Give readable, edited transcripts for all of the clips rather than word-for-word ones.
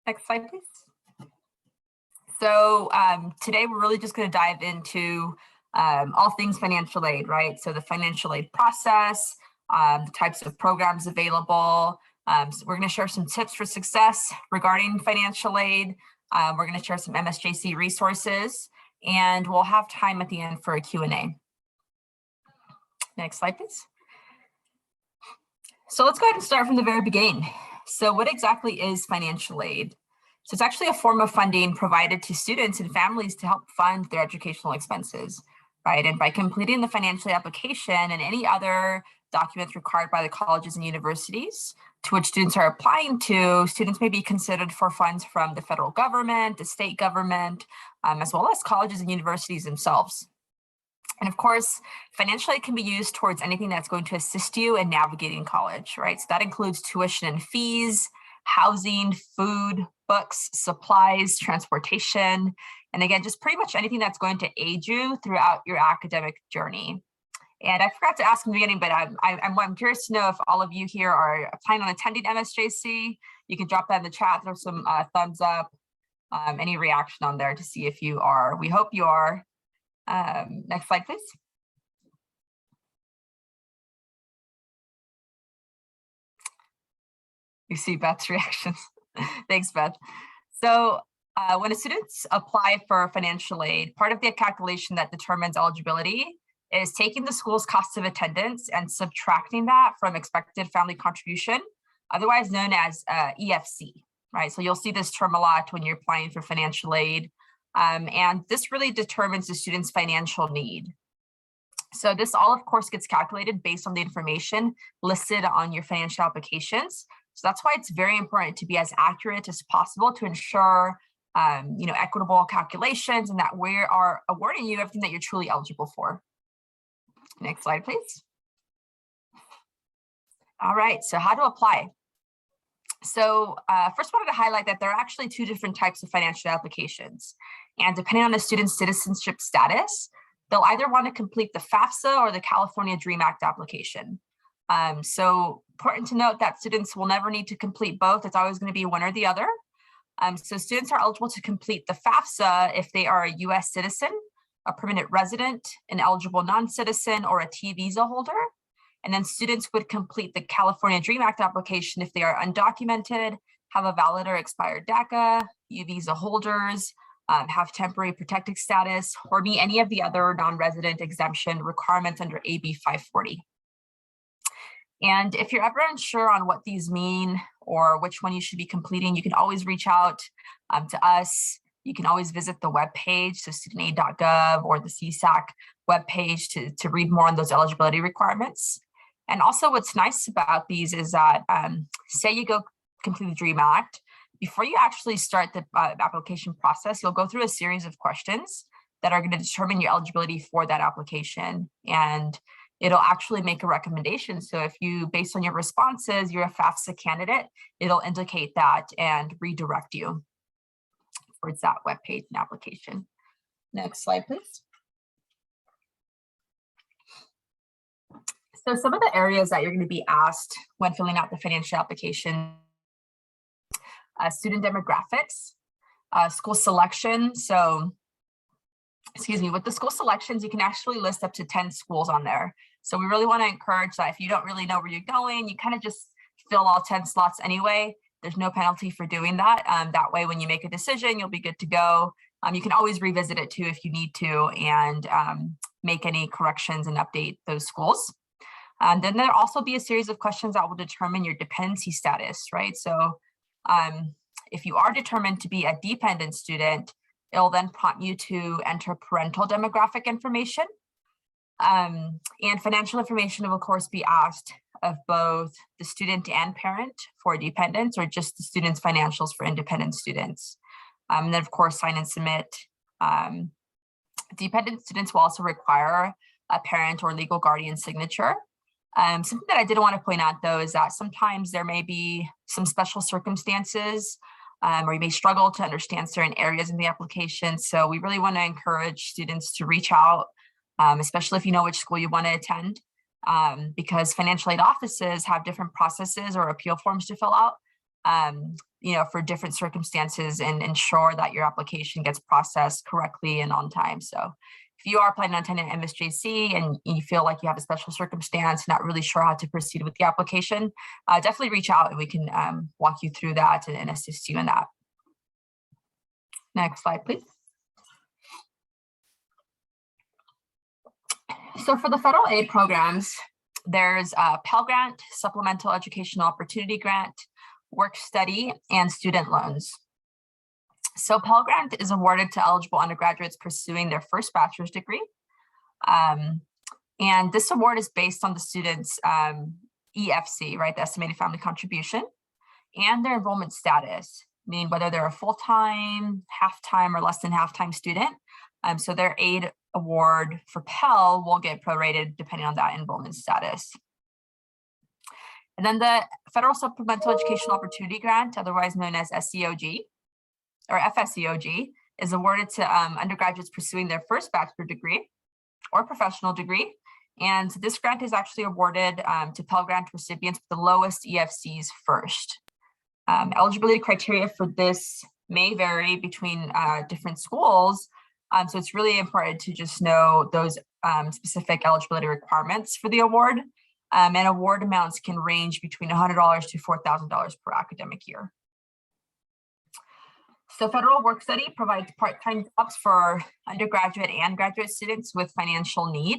Next slide, please. So today we're really just going to dive into all things financial aid, right? So the financial aid process, the types of programs available. So we're going to share some tips for success regarding financial aid. We're going to share some MSJC resources, and we'll have time at the end for a Q&A. Next slide, please. So let's go ahead and start from the very beginning. So what exactly is financial aid? So it's actually a form of funding provided to students and families to help fund their educational expenses, right? And by completing the financial aid application and any other documents required by the colleges and universities to which students are applying to, students may be considered for funds from the federal government, the state government, as well as colleges and universities themselves. And of course, financial aid can be used towards anything that's going to assist you in navigating college, right? So that includes tuition and fees, housing, food, books, supplies, transportation, and again, just pretty much anything that's going to aid you throughout your academic journey. And I forgot to ask in the beginning, but I'm curious to know if all of you here are planning on attending MSJC. You can drop that in the chat, throw some thumbs up, any reaction on there to see if you are. We hope you are. Next slide, please. You see Beth's reactions. Thanks, Beth. So when students apply for financial aid, part of the calculation that determines eligibility is taking the school's cost of attendance and subtracting that from expected family contribution, otherwise known as EFC, right? So you'll see this term a lot when you're applying for financial aid. And this really determines the student's financial need. So this all, of course, gets calculated based on the information listed on your financial applications. So that's why it's very important to be as accurate as possible to ensure equitable calculations and that we are awarding you everything that you're truly eligible for. Next slide, please. All right, so how to apply? So first I wanted to highlight that there are actually two different types of financial applications. And depending on the student's citizenship status, they'll either want to complete the FAFSA or the California DREAM Act application. So important to note that students will never need to complete both. It's always going to be one or the other. So students are eligible to complete the FAFSA if they are a US citizen, a permanent resident, an eligible non-citizen, or a T visa holder. And then students would complete the California DREAM Act application if they are undocumented, have a valid or expired DACA, U visa holders, have temporary protected status, or meet any of the other non-resident exemption requirements under AB 540. And if you're ever unsure on what these mean or which one you should be completing, you can always reach out to us. You can always visit the webpage, so studentaid.gov or the CSAC webpage to read more on those eligibility requirements. And also what's nice about these is that, say you go complete the DREAM Act, before you actually start the application process, you'll go through a series of questions that are going to determine your eligibility for that application. And it'll actually make a recommendation. So if you, based on your responses, you're a FAFSA candidate, it'll indicate that and redirect you towards that webpage and application. Next slide, please. So some of the areas that you're going to be asked when filling out the financial application, student demographics, school selection. So, with the school selections, you can actually list up to 10 schools on there. So we really want to encourage that if you don't really know where you're going, you kind of just fill all 10 slots anyway. There's no penalty for doing that. That way, when you make a decision, you'll be good to go. You can always revisit it too if you need to and make any corrections and update those schools. Then there'll also be a series of questions that will determine your dependency status, right? So if you are determined to be a dependent student, it'll then prompt you to enter parental demographic information. And financial information will, of course, be asked of both the student and parent for dependents or just the student's financials for independent students. And then, of course, sign and submit. Dependent students will also require a parent or legal guardian signature. Something that I did want to point out, though, is that sometimes there may be some special circumstances or you may struggle to understand certain areas in the application. So we really want to encourage students to reach out, especially if you know which school you want to attend, because financial aid offices have different processes or appeal forms to fill out. for different circumstances and ensure that your application gets processed correctly and on time. So if you are planning on attending MSJC and you feel like you have a special circumstance, not really sure how to proceed with the application, definitely reach out and we can walk you through that and assist you in that. Next slide, please. So for the federal aid programs, there's a Pell Grant, Supplemental Educational Opportunity Grant, Work Study, and student loans. So Pell Grant is awarded to eligible undergraduates pursuing their first bachelor's degree. And this award is based on the student's EFC, right, the estimated family contribution, and their enrollment status, meaning whether they're a full-time, half-time, or less than half-time student. So their aid award for Pell will get prorated depending on that enrollment status. And then the Federal Supplemental Educational Opportunity Grant, otherwise known as SEOG or FSEOG, is awarded to undergraduates pursuing their first bachelor degree or professional degree. And this grant is actually awarded to Pell Grant recipients with the lowest EFCs first. Eligibility criteria for this may vary between different schools. So it's really important to just know those specific eligibility requirements for the award. And award amounts can range between $100 to $4,000 per academic year. So Federal Work Study provides part-time jobs for undergraduate and graduate students with financial need,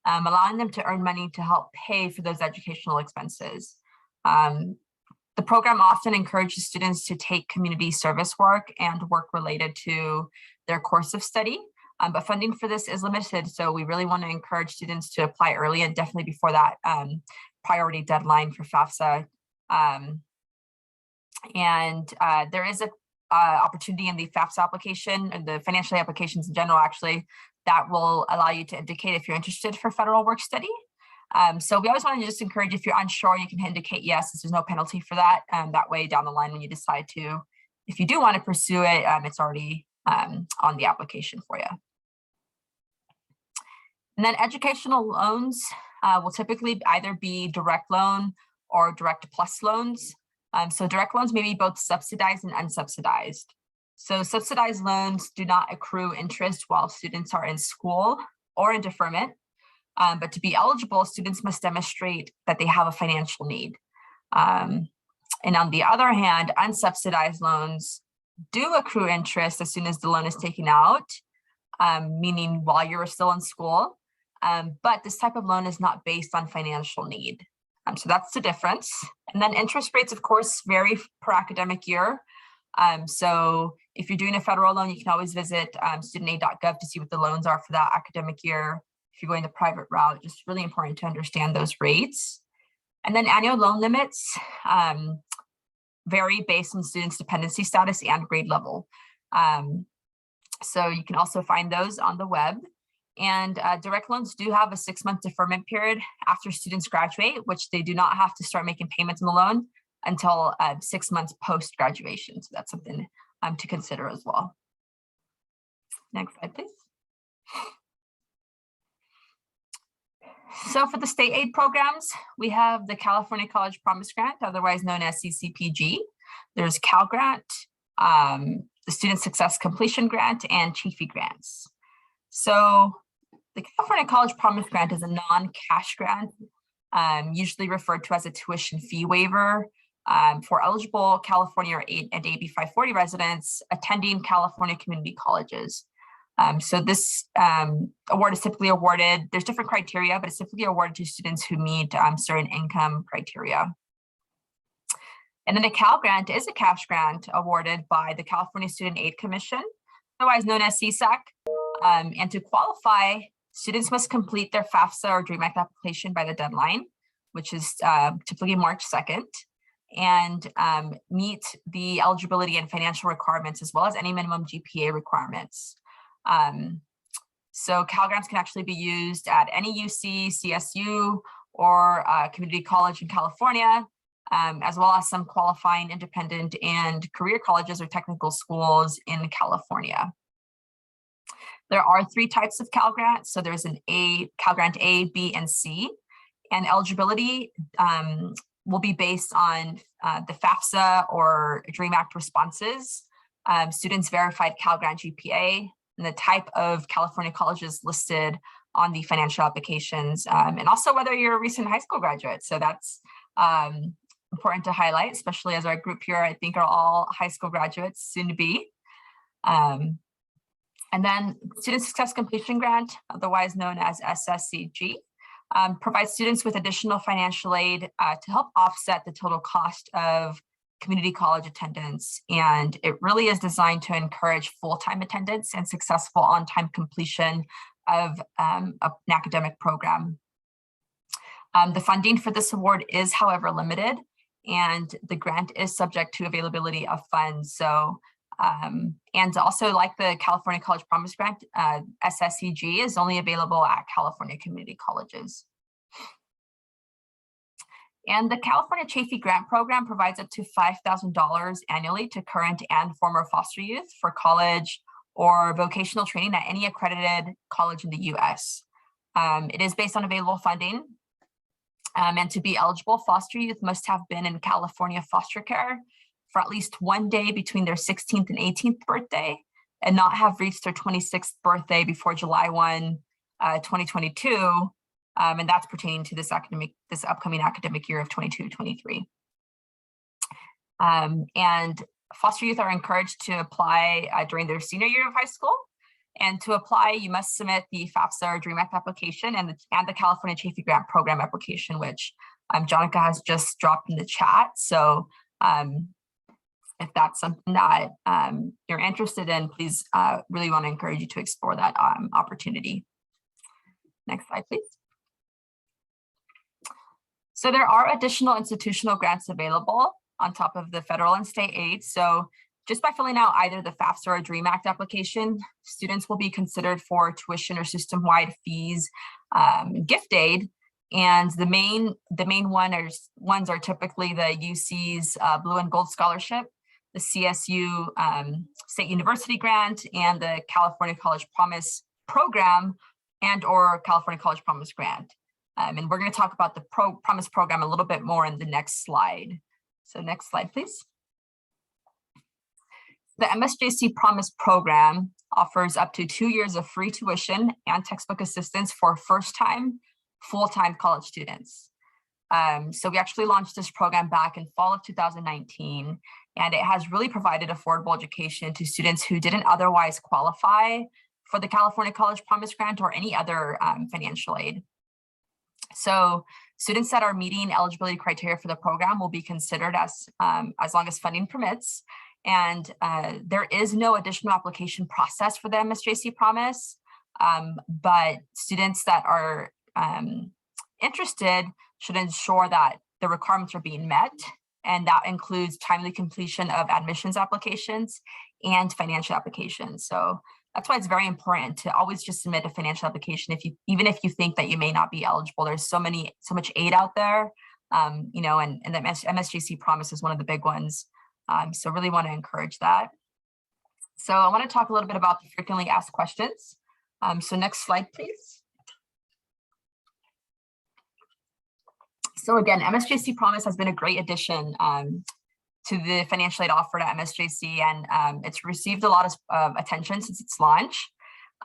allowing them to earn money to help pay for those educational expenses. The program often encourages students to take community service work and work related to their course of study, but funding for this is limited. So we really want to encourage students to apply early and definitely before that priority deadline for FAFSA. There is a opportunity in the FAFSA application and the financial aid applications in general, actually, that will allow you to indicate if you're interested for federal work study. So we always want to just encourage, if you're unsure, you can indicate yes, there's no penalty for that. That way down the line, when you decide to, if you do want to pursue it, it's already on the application for you. And then educational loans will typically either be direct loan or direct plus loans. So direct loans may be both subsidized and unsubsidized. So subsidized loans do not accrue interest while students are in school or in deferment. But to be eligible, students must demonstrate that they have a financial need. And on the other hand, unsubsidized loans do accrue interest as soon as the loan is taken out, meaning while you're still in school. But this type of loan is not based on financial need. So that's the difference. And then interest rates, of course, vary per academic year. So if you're doing a federal loan, you can always visit studentaid.gov to see what the loans are for that academic year. If you're going the private route, just really important to understand those rates. And then annual loan limits vary based on students' dependency status and grade level. So you can also find those on the web. And direct loans do have a 6-month deferment period after students graduate, which they do not have to start making payments on the loan until 6 months post-graduation. So that's something to consider as well. Next slide, please. So for the state aid programs, we have the California College Promise Grant, otherwise known as CCPG. There's Cal Grant, the Student Success Completion Grant, and CHIEFI grants. So the California College Promise Grant is a non-cash grant, usually referred to as a tuition fee waiver for eligible California and AB 540 residents attending California community colleges. So this award is typically awarded, there's different criteria, but it's typically awarded to students who meet certain income criteria. And then the Cal Grant is a cash grant awarded by the California Student Aid Commission, otherwise known as CSAC. And to qualify, students must complete their FAFSA or DREAM Act application by the deadline, which is typically March 2nd, and meet the eligibility and financial requirements, as well as any minimum GPA requirements. So Cal Grants can actually be used at any UC, CSU, or community college in California, as well as some qualifying independent and career colleges or technical schools in California. There are 3 types of Cal Grants. So there's an Cal Grant A, B, and C. And eligibility will be based on the FAFSA or DREAM Act responses, students' verified Cal Grant GPA, and the type of California colleges listed on the financial applications, and also whether you're a recent high school graduate. So that's important to highlight, especially as our group here, I think, are all high school graduates soon to be. And then Student Success Completion Grant, otherwise known as SSCG, provides students with additional financial aid to help offset the total cost of community college attendance. And it really is designed to encourage full-time attendance and successful on-time completion of an academic program. The funding for this award is, however, limited, and the grant is subject to availability of funds. So, and also, like the California College Promise Grant, SSCG is only available at California community colleges. And the California Chafee Grant Program provides up to $5,000 annually to current and former foster youth for college or vocational training at any accredited college in the US. It is based on available funding. And to be eligible, foster youth must have been in California foster care for at least one day between their 16th and 18th birthday, and not have reached their 26th birthday before July 1, 2022. And that's pertaining to this upcoming academic year of 22-23. And foster youth are encouraged to apply during their senior year of high school. And to apply, you must submit the FAFSA or DREAM Act application and the California Chafee Grant Program application, which Jonica has just dropped in the chat. So if that's something that you're interested in, please really want to encourage you to explore that opportunity. Next slide, please. So there are additional institutional grants available on top of the federal and state aid. So just by filling out either the FAFSA or DREAM Act application, students will be considered for tuition or system-wide fees, gift aid, and the main ones are typically the UC's Blue and Gold Scholarship, the CSU State University Grant, and the California College Promise Program and/or California College Promise Grant. And we're going to talk about the Promise Program a little bit more in the next slide. So next slide, please. The MSJC Promise Program offers up to 2 years of free tuition and textbook assistance for first-time, full-time college students. So we actually launched this program back in fall of 2019, and it has really provided affordable education to students who didn't otherwise qualify for the California College Promise Grant or any other financial aid. So students that are meeting eligibility criteria for the program will be considered as long as funding permits. And there is no additional application process for the MSJC Promise, but students that are interested should ensure that the requirements are being met, and that includes timely completion of admissions applications and financial applications. So that's why it's very important to always just submit a financial application. Even if you think that you may not be eligible, there's so much aid out there, you know, and the MSJC Promise is one of the big ones. So really want to encourage that. So I want to talk a little bit about the frequently asked questions. So next slide, please. So again, MSJC Promise has been a great addition to the financial aid offered at MSJC, and it's received a lot of attention since its launch.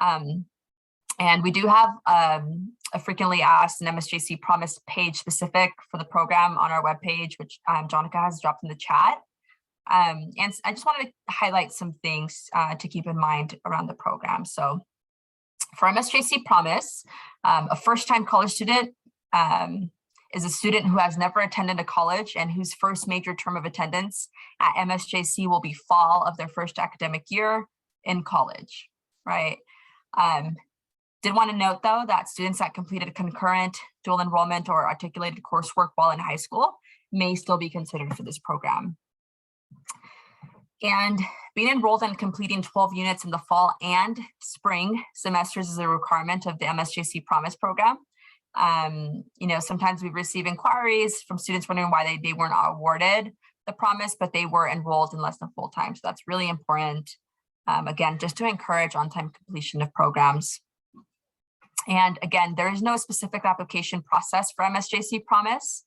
And we do have a frequently asked and MSJC Promise page specific for the program on our webpage, which Jonica has dropped in the chat. And I just wanted to highlight some things to keep in mind around the program. So for MSJC Promise, a first-time college student is a student who has never attended a college and whose first major term of attendance at MSJC will be fall of their first academic year in college, right? Did want to note, though, that students that completed concurrent, dual enrollment, or articulated coursework while in high school may still be considered for this program. And being enrolled and completing 12 units in the fall and spring semesters is a requirement of the MSJC Promise program. You know, sometimes we receive inquiries from students wondering why they weren't awarded the Promise, but they were enrolled in less than full time. So that's really important, again, just to encourage on-time completion of programs. And again, there is no specific application process for MSJC Promise.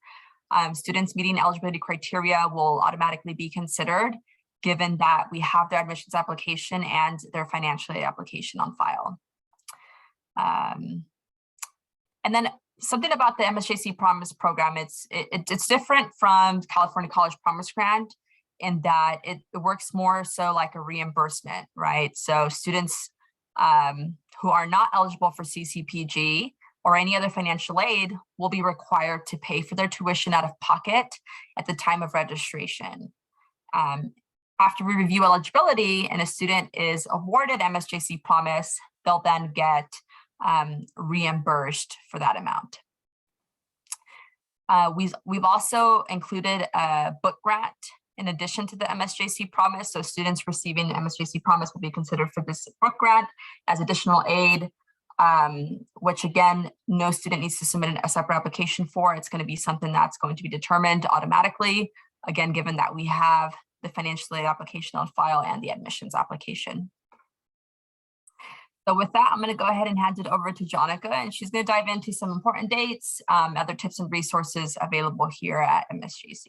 Students meeting eligibility criteria will automatically be considered, given that we have their admissions application and their financial aid application on file. And then something about the MSJC Promise Program, it's different from California College Promise Grant in that it works more so like a reimbursement, right? So students who are not eligible for CCPG or any other financial aid will be required to pay for their tuition out of pocket at the time of registration. After we review eligibility and a student is awarded MSJC Promise, they'll then get reimbursed for that amount. We've also included a book grant in addition to the MSJC Promise. So students receiving the MSJC Promise will be considered for this book grant as additional aid, which again, no student needs to submit a separate application for. It's going to be something that's going to be determined automatically, again, given that we have the financial aid application on file and the admissions application. So with that, I'm going to go ahead and hand it over to Jonica, and she's going to dive into some important dates, other tips and resources available here at MSJC.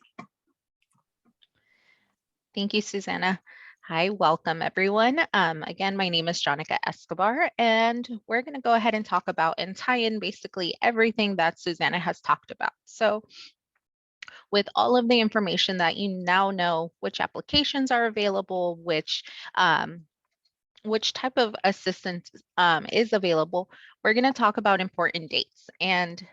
Thank you, Susanna. Hi, welcome everyone. Again, my name is Jonica Escobar, and we're going to go ahead and talk about and tie in basically everything that Susanna has talked about. So with all of the information that you now know, which applications are available, which type of assistance is available, we're going to talk about important dates. And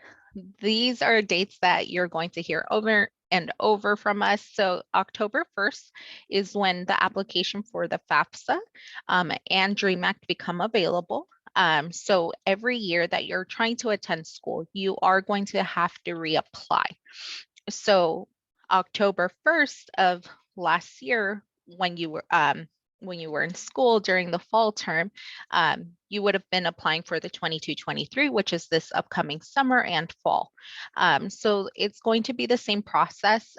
these are dates that you're going to hear over and over from us. So October 1st is when the application for the FAFSA and DREAM Act become available. So every year that you're trying to attend school, you are going to have to reapply. So October 1st of last year, when you were in school during the fall term, you would have been applying for the 22-23, which is this upcoming summer and fall. So it's going to be the same process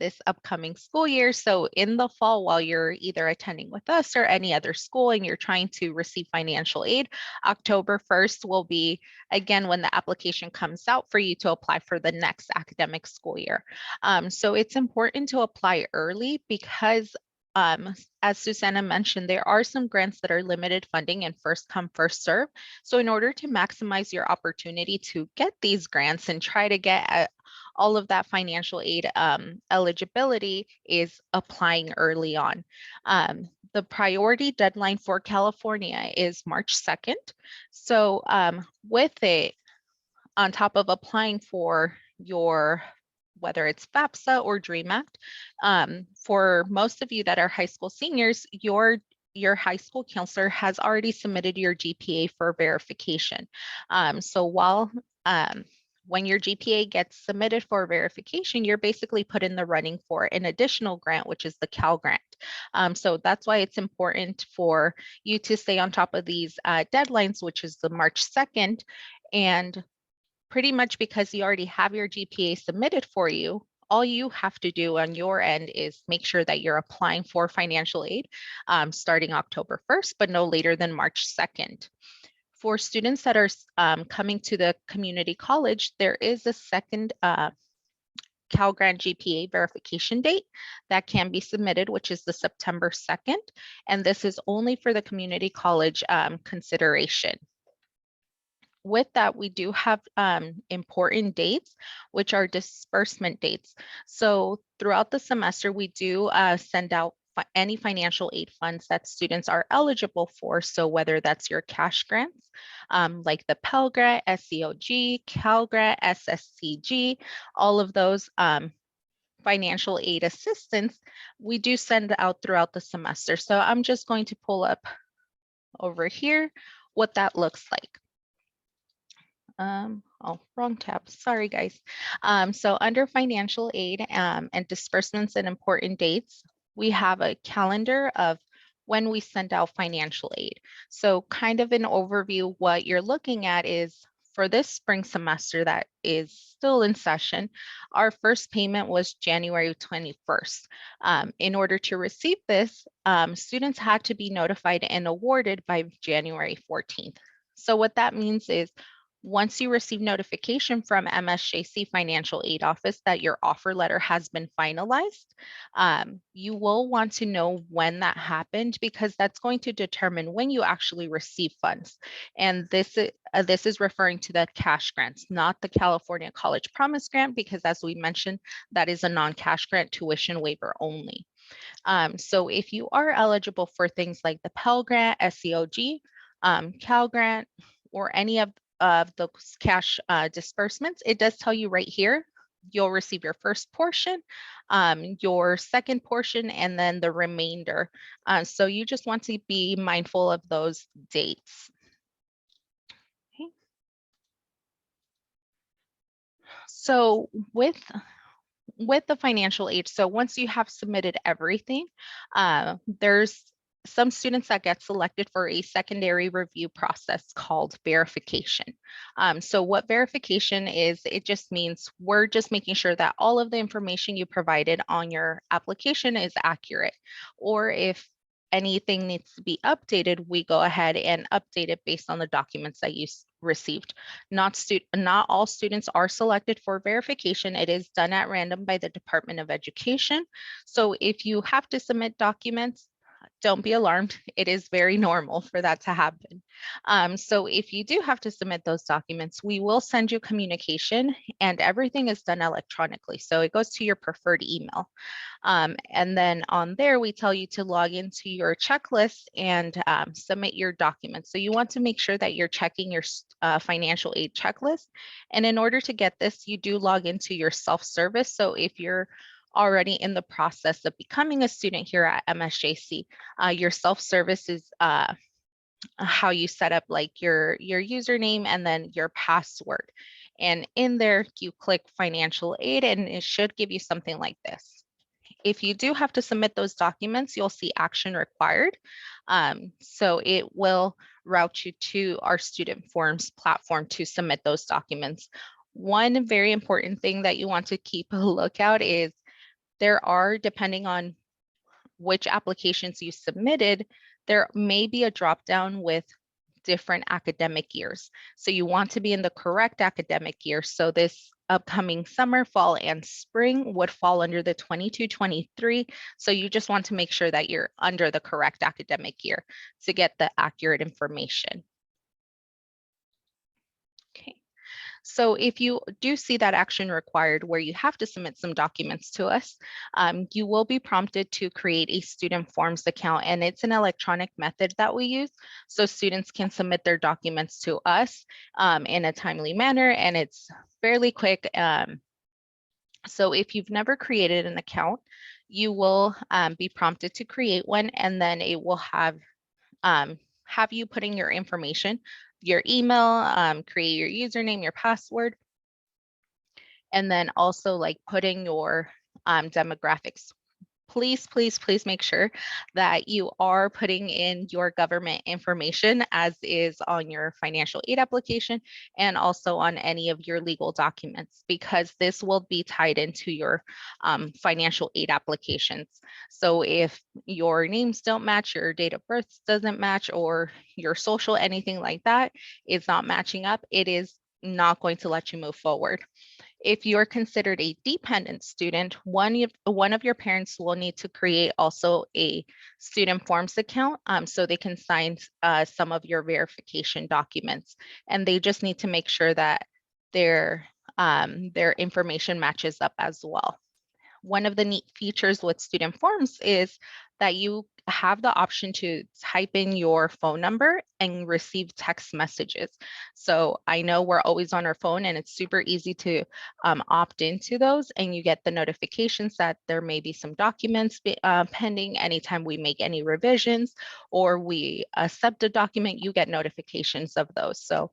this upcoming school year. So in the fall, while you're either attending with us or any other school and you're trying to receive financial aid, October 1st will be, again, when the application comes out for you to apply for the next academic school year. So it's important to apply early because as Susanna mentioned, there are some grants that are limited funding and first come, first serve. So in order to maximize your opportunity to get these grants and try to get all of that financial aid eligibility is applying early on. The priority deadline for California is March 2nd. So with it, on top of applying for your whether it's FAFSA or DREAM Act, for most of you that are high school seniors, your high school counselor has already submitted your GPA for verification. So when your GPA gets submitted for verification, you're basically put in the running for an additional grant, which is the Cal Grant. So that's why it's important for you to stay on top of these deadlines, which is the March 2nd. And pretty much because you already have your GPA submitted for you, all you have to do on your end is make sure that you're applying for financial aid starting October 1st, but no later than March 2nd. For students that are coming to the community college, there is a second Cal Grant GPA verification date that can be submitted, which is the September 2nd. And this is only for the community college consideration. With that, we do have important dates, which are disbursement dates. So throughout the semester, we do send out any financial aid funds that students are eligible for. So whether that's your cash grants, like the Pell Grant, SCOG, Cal Grant, SSCG, all of those financial aid assistance, we do send out throughout the semester. So I'm just going to pull up over here what that looks like. Oh, wrong tab. Sorry, guys. So under financial aid and disbursements and important dates, we have a calendar of when we send out financial aid. So kind of an overview, what you're looking at is for this spring semester that is still in session, our first payment was January 21st. In order to receive this, students had to be notified and awarded by January 14th. So what that means is Once you receive notification from MSJC Financial Aid Office that your offer letter has been finalized, you will want to know when that happened, because that's going to determine when you actually receive funds. And this is referring to the cash grants, not the California College Promise Grant, because as we mentioned, that is a non-cash grant, tuition waiver only. So if you are eligible for things like the Pell Grant, SEOG, Cal Grant, or any of those cash disbursements, it does tell you right here, you'll receive your first portion, your second portion, and then the remainder. So you just want to be mindful of those dates. Okay. So with the financial aid, so once you have submitted everything, there's some students that get selected for a secondary review process called verification. So what verification is, it just means we're just making sure that all of the information you provided on your application is accurate, or if anything needs to be updated, we go ahead and update it based on the documents that you received. Not all students are selected for verification. It is done at random by the Department of Education. So if you have to submit documents, don't be alarmed. It is very normal for that to happen. So if you do have to submit those documents, we will send you communication, and everything is done electronically. So it goes to your preferred email. And then on there, we tell you to log into your checklist and submit your documents. So you want to make sure that you're checking your financial aid checklist. And in order to get this, you do log into your self-service. So if you're already in the process of becoming a student here at MSJC, your self-service is how you set up like your username and then your password. And in there, you click financial aid, and it should give you something like this. If you do have to submit those documents, you'll see action required. So it will route you to our student forms platform to submit those documents. One very important thing that you want to keep a lookout is there are, depending on which applications you submitted, there may be a drop down with different academic years. So you want to be in the correct academic year. So this upcoming summer, fall, and spring would fall under the 22-23. So you just want to make sure that you're under the correct academic year to get the accurate information. Okay. So if you do see that action required where you have to submit some documents to us, you will be prompted to create a student forms account, and it's an electronic method that we use. So students can submit their documents to us in a timely manner, and it's fairly quick. So if you've never created an account, you will be prompted to create one, and then it will have you put in your information, your email, create your username, your password, and then also like putting your demographics. Please, please, please make sure that you are putting in your government information as is on your financial aid application and also on any of your legal documents, because this will be tied into your financial aid applications. So if your names don't match, your date of birth doesn't match, or your social, anything like that is not matching up, it is not going to let you move forward. If you're considered a dependent student, one of your parents will need to create also a student forms account so they can sign some of your verification documents. And they just need to make sure that their information matches up as well. One of the neat features with student forms is that you have the option to type in your phone number and receive text messages. So I know we're always on our phone, and it's super easy to opt into those, and you get the notifications that there may be some documents pending. Anytime we make any revisions or we accept a document, you get notifications of those. So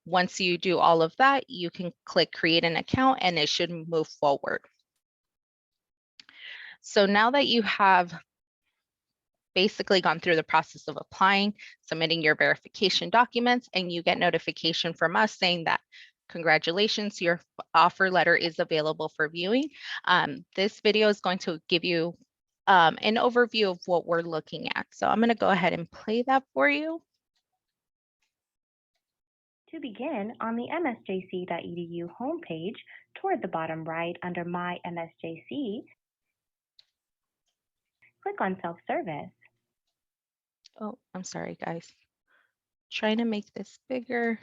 once you do all of that, you can click create an account, and it should move forward. So now that you have basically gone through the process of applying, submitting your verification documents, and you get notification from us saying that congratulations, your offer letter is available for viewing. This video is going to give you an overview of what we're looking at. So I'm going to go ahead and play that for you. To begin, on the MSJC.edu homepage, toward the bottom right under My MSJC, click on Self-Service. Oh, I'm sorry, guys. Trying to make this bigger.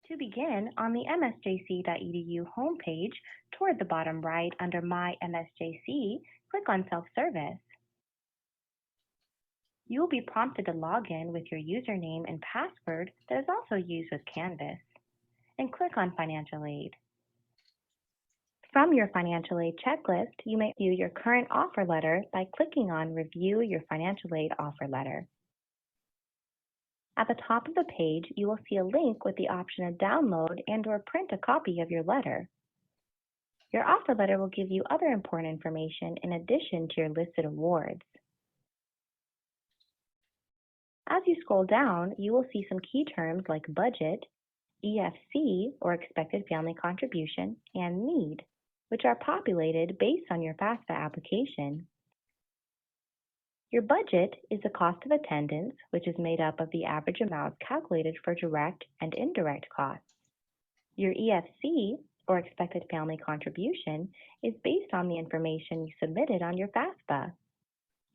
To begin, on the MSJC.edu homepage, toward the bottom right under My MSJC, click on Self-Service. You will be prompted to log in with your username and password that is also used with Canvas, and click on Financial Aid. From your financial aid checklist, you may view your current offer letter by clicking on Review Your Financial Aid Offer Letter. At the top of the page, you will see a link with the option to download and/or print a copy of your letter. Your offer letter will give you other important information in addition to your listed awards. As you scroll down, you will see some key terms like budget, EFC, or expected family contribution, and need, which are populated based on your FAFSA application. Your budget is the cost of attendance, which is made up of the average amounts calculated for direct and indirect costs. Your EFC, or expected family contribution, is based on the information you submitted on your FAFSA.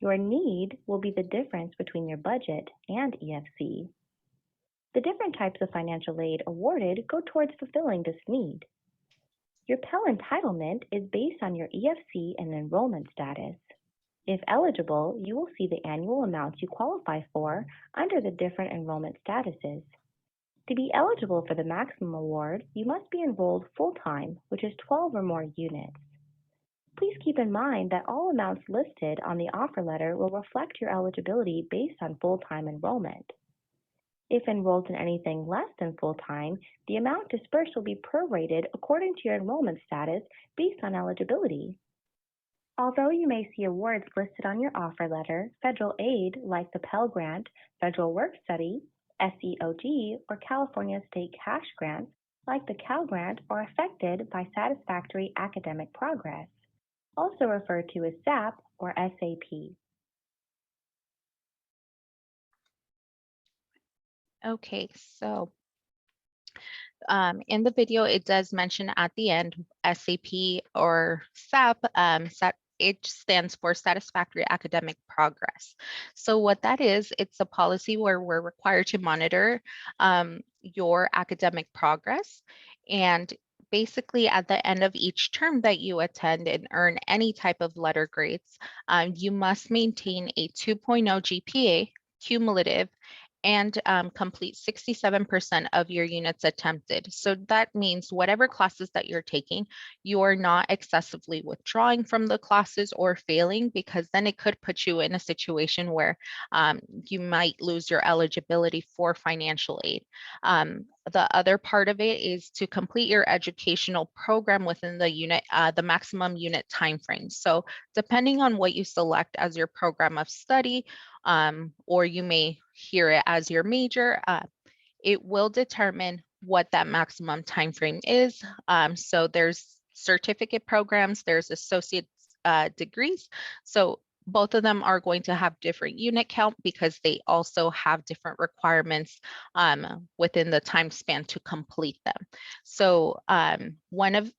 Your need will be the difference between your budget and EFC. The different types of financial aid awarded go towards fulfilling this need. Your Pell entitlement is based on your EFC and enrollment status. If eligible, you will see the annual amounts you qualify for under the different enrollment statuses. To be eligible for the maximum award, you must be enrolled full-time, which is 12 or more units. Please keep in mind that all amounts listed on the offer letter will reflect your eligibility based on full-time enrollment. If enrolled in anything less than full-time, the amount dispersed will be prorated according to your enrollment status based on eligibility. Although you may see awards listed on your offer letter, federal aid like the Pell Grant, Federal Work Study, SEOG, or California State Cash Grants like the Cal Grant are affected by Satisfactory Academic Progress, also referred to as SAP or SAP. Okay, so in the video, it does mention at the end SAP or SAP. It stands for Satisfactory Academic Progress. So what that is, it's a policy where we're required to monitor your academic progress. And basically at the end of each term that you attend and earn any type of letter grades, you must maintain a 2.0 GPA cumulative and complete 67% of your units attempted. So that means whatever classes that you're taking, you are not excessively withdrawing from the classes or failing, because then it could put you in a situation where you might lose your eligibility for financial aid. The other part of it is to complete your educational program within the unit, the maximum unit timeframe. So depending on what you select as your program of study, or you may hear it as your major, it will determine what that maximum time frame is. So there's certificate programs, there's associate degrees. So both of them are going to have different unit count because they also have different requirements within the time span to complete them. So one of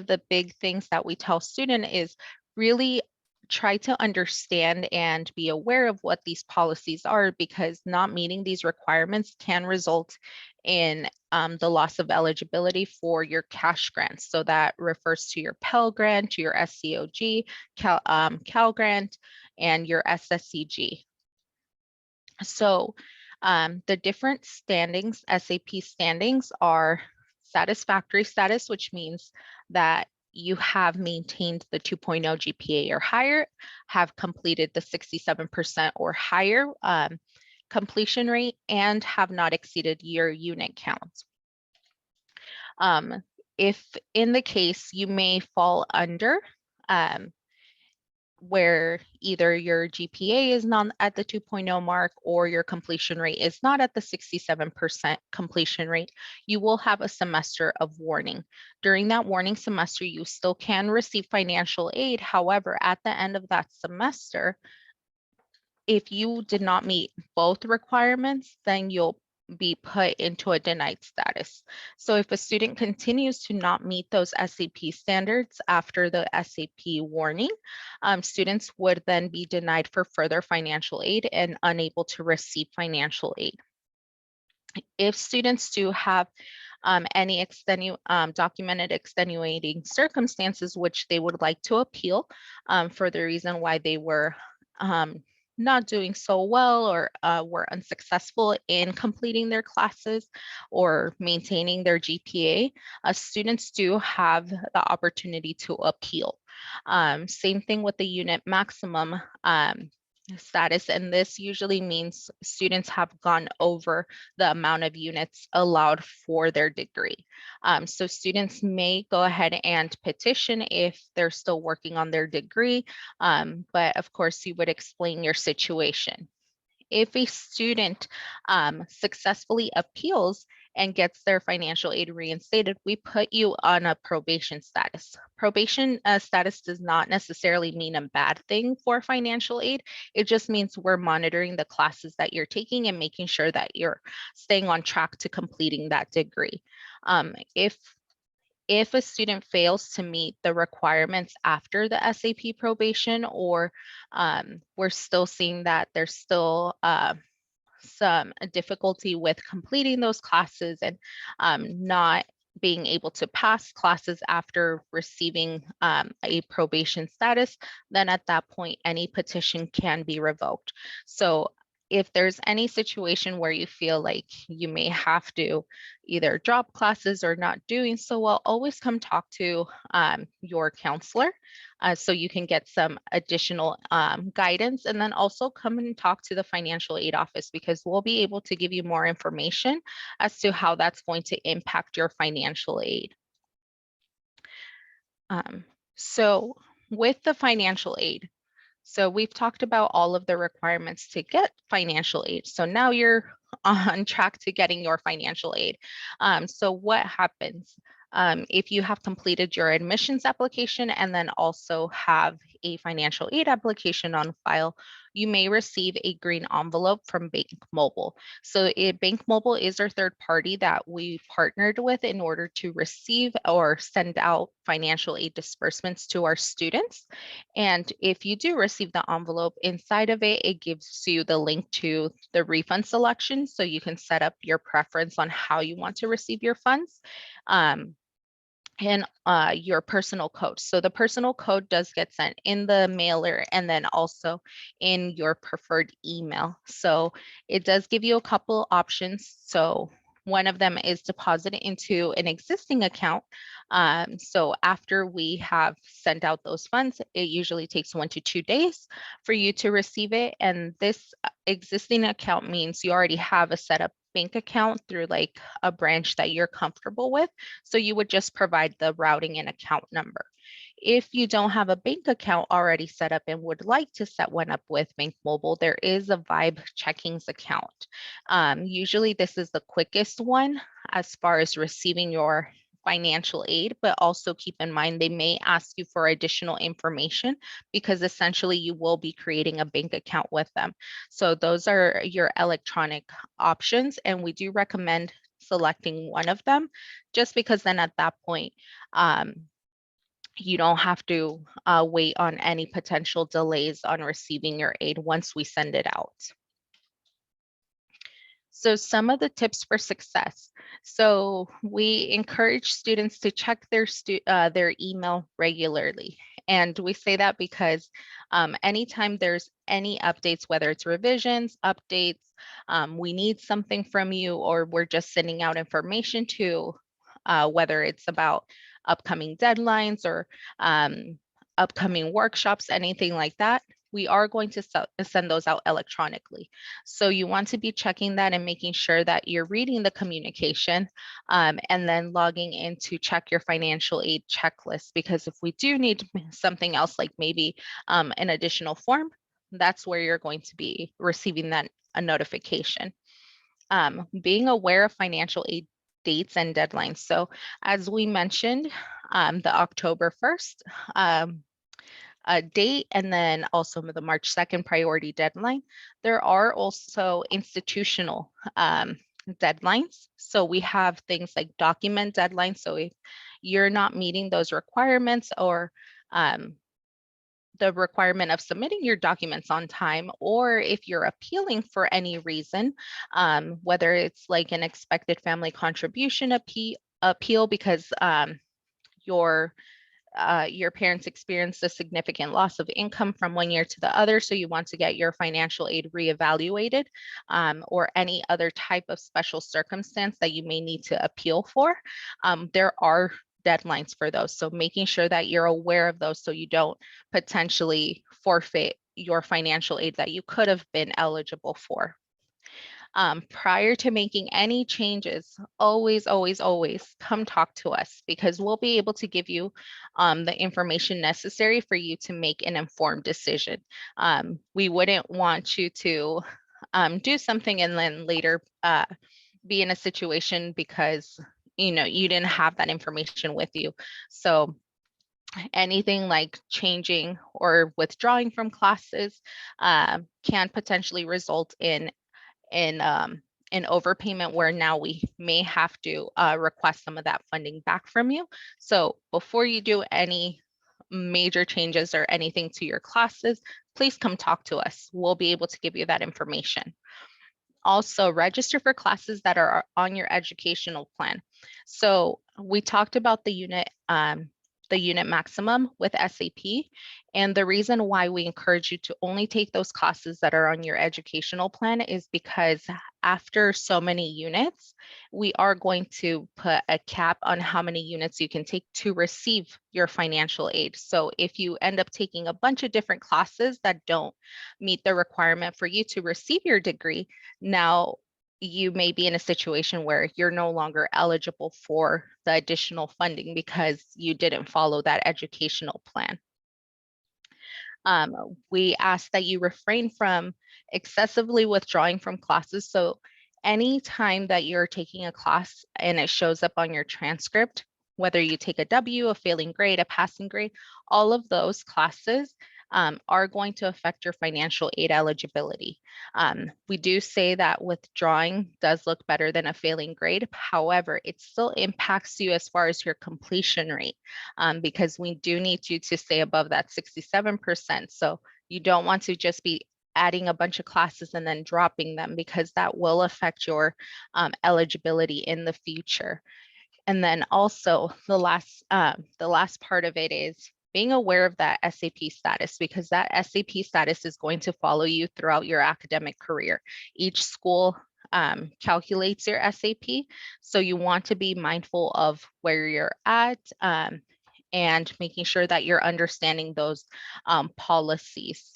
the big things that we tell students is really try to understand and be aware of what these policies are, because not meeting these requirements can result in the loss of eligibility for your cash grants. So that refers to your Pell Grant, to your SEOG, Cal Grant, and your SSCG. So the different standings, SAP standings, are satisfactory status, which means that you have maintained the 2.0 GPA or higher, have completed the 67% or higher completion rate, and have not exceeded your unit count. If in the case you may fall under where either your GPA is not at the 2.0 mark or your completion rate is not at the 67% completion rate, you will have a semester of warning. During that warning semester, you still can receive financial aid. However, at the end of that semester, if you did not meet both requirements, then you'll be put into a denied status. So if a student continues to not meet those SAP standards after the SAP warning, students would then be denied for further financial aid and unable to receive financial aid. If students do have any documented extenuating circumstances which they would like to appeal for the reason why they were not doing so well or were unsuccessful in completing their classes or maintaining their GPA, students do have the opportunity to appeal. Same thing with the unit maximum status, and this usually means students have gone over the amount of units allowed for their degree. So students may go ahead and petition if they're still working on their degree, but of course you would explain your situation. If a student successfully appeals and gets their financial aid reinstated, we put you on a probation status. Probation status does not necessarily mean a bad thing for financial aid. It just means we're monitoring the classes that you're taking and making sure that you're staying on track to completing that degree. If a student fails to meet the requirements after the SAP probation, or we're still seeing that there's still some difficulty with completing those classes and not being able to pass classes after receiving a probation status, then at that point, any petition can be revoked. So if there's any situation where you feel like you may have to either drop classes or not doing so well, always come talk to your counselor so you can get some additional guidance, and then also come and talk to the financial aid office because we'll be able to give you more information as to how that's going to impact your financial aid. So with the financial aid, so we've talked about all of the requirements to get financial aid. So now you're on track to getting your financial aid. So what happens if you have completed your admissions application and then also have a financial aid application on file? You may receive a green envelope from Bank Mobile. So Bank Mobile is our third party that we partnered with in order to receive or send out financial aid disbursements to our students. And if you do receive the envelope, inside of it, it gives you the link to the refund selection. So you can set up your preference on how you want to receive your funds. And your personal code. So the personal code does get sent in the mailer and then also in your preferred email. So it does give you a couple options. So one of them is deposit it into an existing account. So after we have sent out those funds, it usually takes 1 to 2 days for you to receive it. And this existing account means you already have a setup bank account through like a branch that you're comfortable with. So you would just provide the routing and account number. If you don't have a bank account already set up and would like to set one up with Bank Mobile, there is a Vibe Checkings account. Usually this is the quickest one as far as receiving your financial aid, but also keep in mind they may ask you for additional information because essentially you will be creating a bank account with them. So those are your electronic options, and we do recommend selecting one of them just because then at that point you don't have to wait on any potential delays on receiving your aid once we send it out. So some of the tips for success. So we encourage students to check their email regularly. And we say that because anytime there's any updates, whether it's revisions, updates, we need something from you, or we're just sending out information to, whether it's about upcoming deadlines or upcoming workshops, anything like that, we are going to send those out electronically. So you want to be checking that and making sure that you're reading the communication and then logging in to check your financial aid checklist, because if we do need something else, like maybe an additional form, that's where you're going to be receiving that a notification. Being aware of financial aid dates and deadlines. So as we mentioned, the October 1st, date and then also the March 2nd priority deadline. There are also institutional deadlines. So we have things like document deadlines. So if you're not meeting those requirements or the requirement of submitting your documents on time, or if you're appealing for any reason, whether it's like an expected family contribution appeal because your parents experienced a significant loss of income from one year to the other, so you want to get your financial aid reevaluated, or any other type of special circumstance that you may need to appeal for, there are deadlines for those. So making sure that you're aware of those so you don't potentially forfeit your financial aid that you could have been eligible for. Prior to making any changes, always come talk to us, because we'll be able to give you the information necessary for you to make an informed decision. We wouldn't want you to do something and then later be in a situation because you didn't have that information with you. So anything like changing or withdrawing from classes can potentially result in an overpayment where now we may have to request some of that funding back from you. So before you do any major changes or anything to your classes, please come talk to us. We'll be able to give you that information. Also, register for classes that are on your educational plan. So we talked about the unit maximum with SAP, and the reason why we encourage you to only take those classes that are on your educational plan is because after so many units, we are going to put a cap on how many units you can take to receive your financial aid. So if you end up taking a bunch of different classes that don't meet the requirement for you to receive your degree, now you may be in a situation where you're no longer eligible for the additional funding because you didn't follow that educational plan. We ask that you refrain from excessively withdrawing from classes. So anytime that you're taking a class and it shows up on your transcript, whether you take a W, a failing grade, a passing grade, all of those classes are going to affect your financial aid eligibility. We do say that withdrawing does look better than a failing grade. However, it still impacts you as far as your completion rate, because we do need you to stay above that 67%. So you don't want to just be adding a bunch of classes and then dropping them, because that will affect your eligibility in the future. And then also the last part of it is being aware of that SAP status, because that SAP status is going to follow you throughout your academic career. Each school calculates your SAP, so you want to be mindful of where you're at and making sure that you're understanding those policies.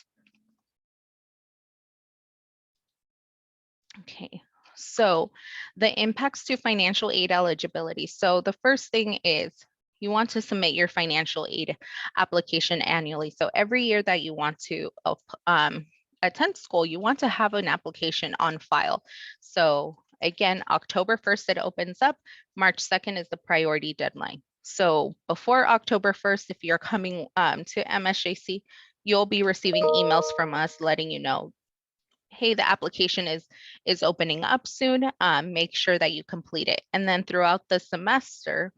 Okay. So the impacts to financial aid eligibility. So the first thing is you want to submit your financial aid application annually. So every year that you want to attend school, you want to have an application on file. So again, October 1st, it opens up. March 2nd is the priority deadline. So before October 1st, if you're coming to MSJC, you'll be receiving emails from us letting you know, hey, the application is opening up soon. Make sure that you complete it. And then throughout the semester,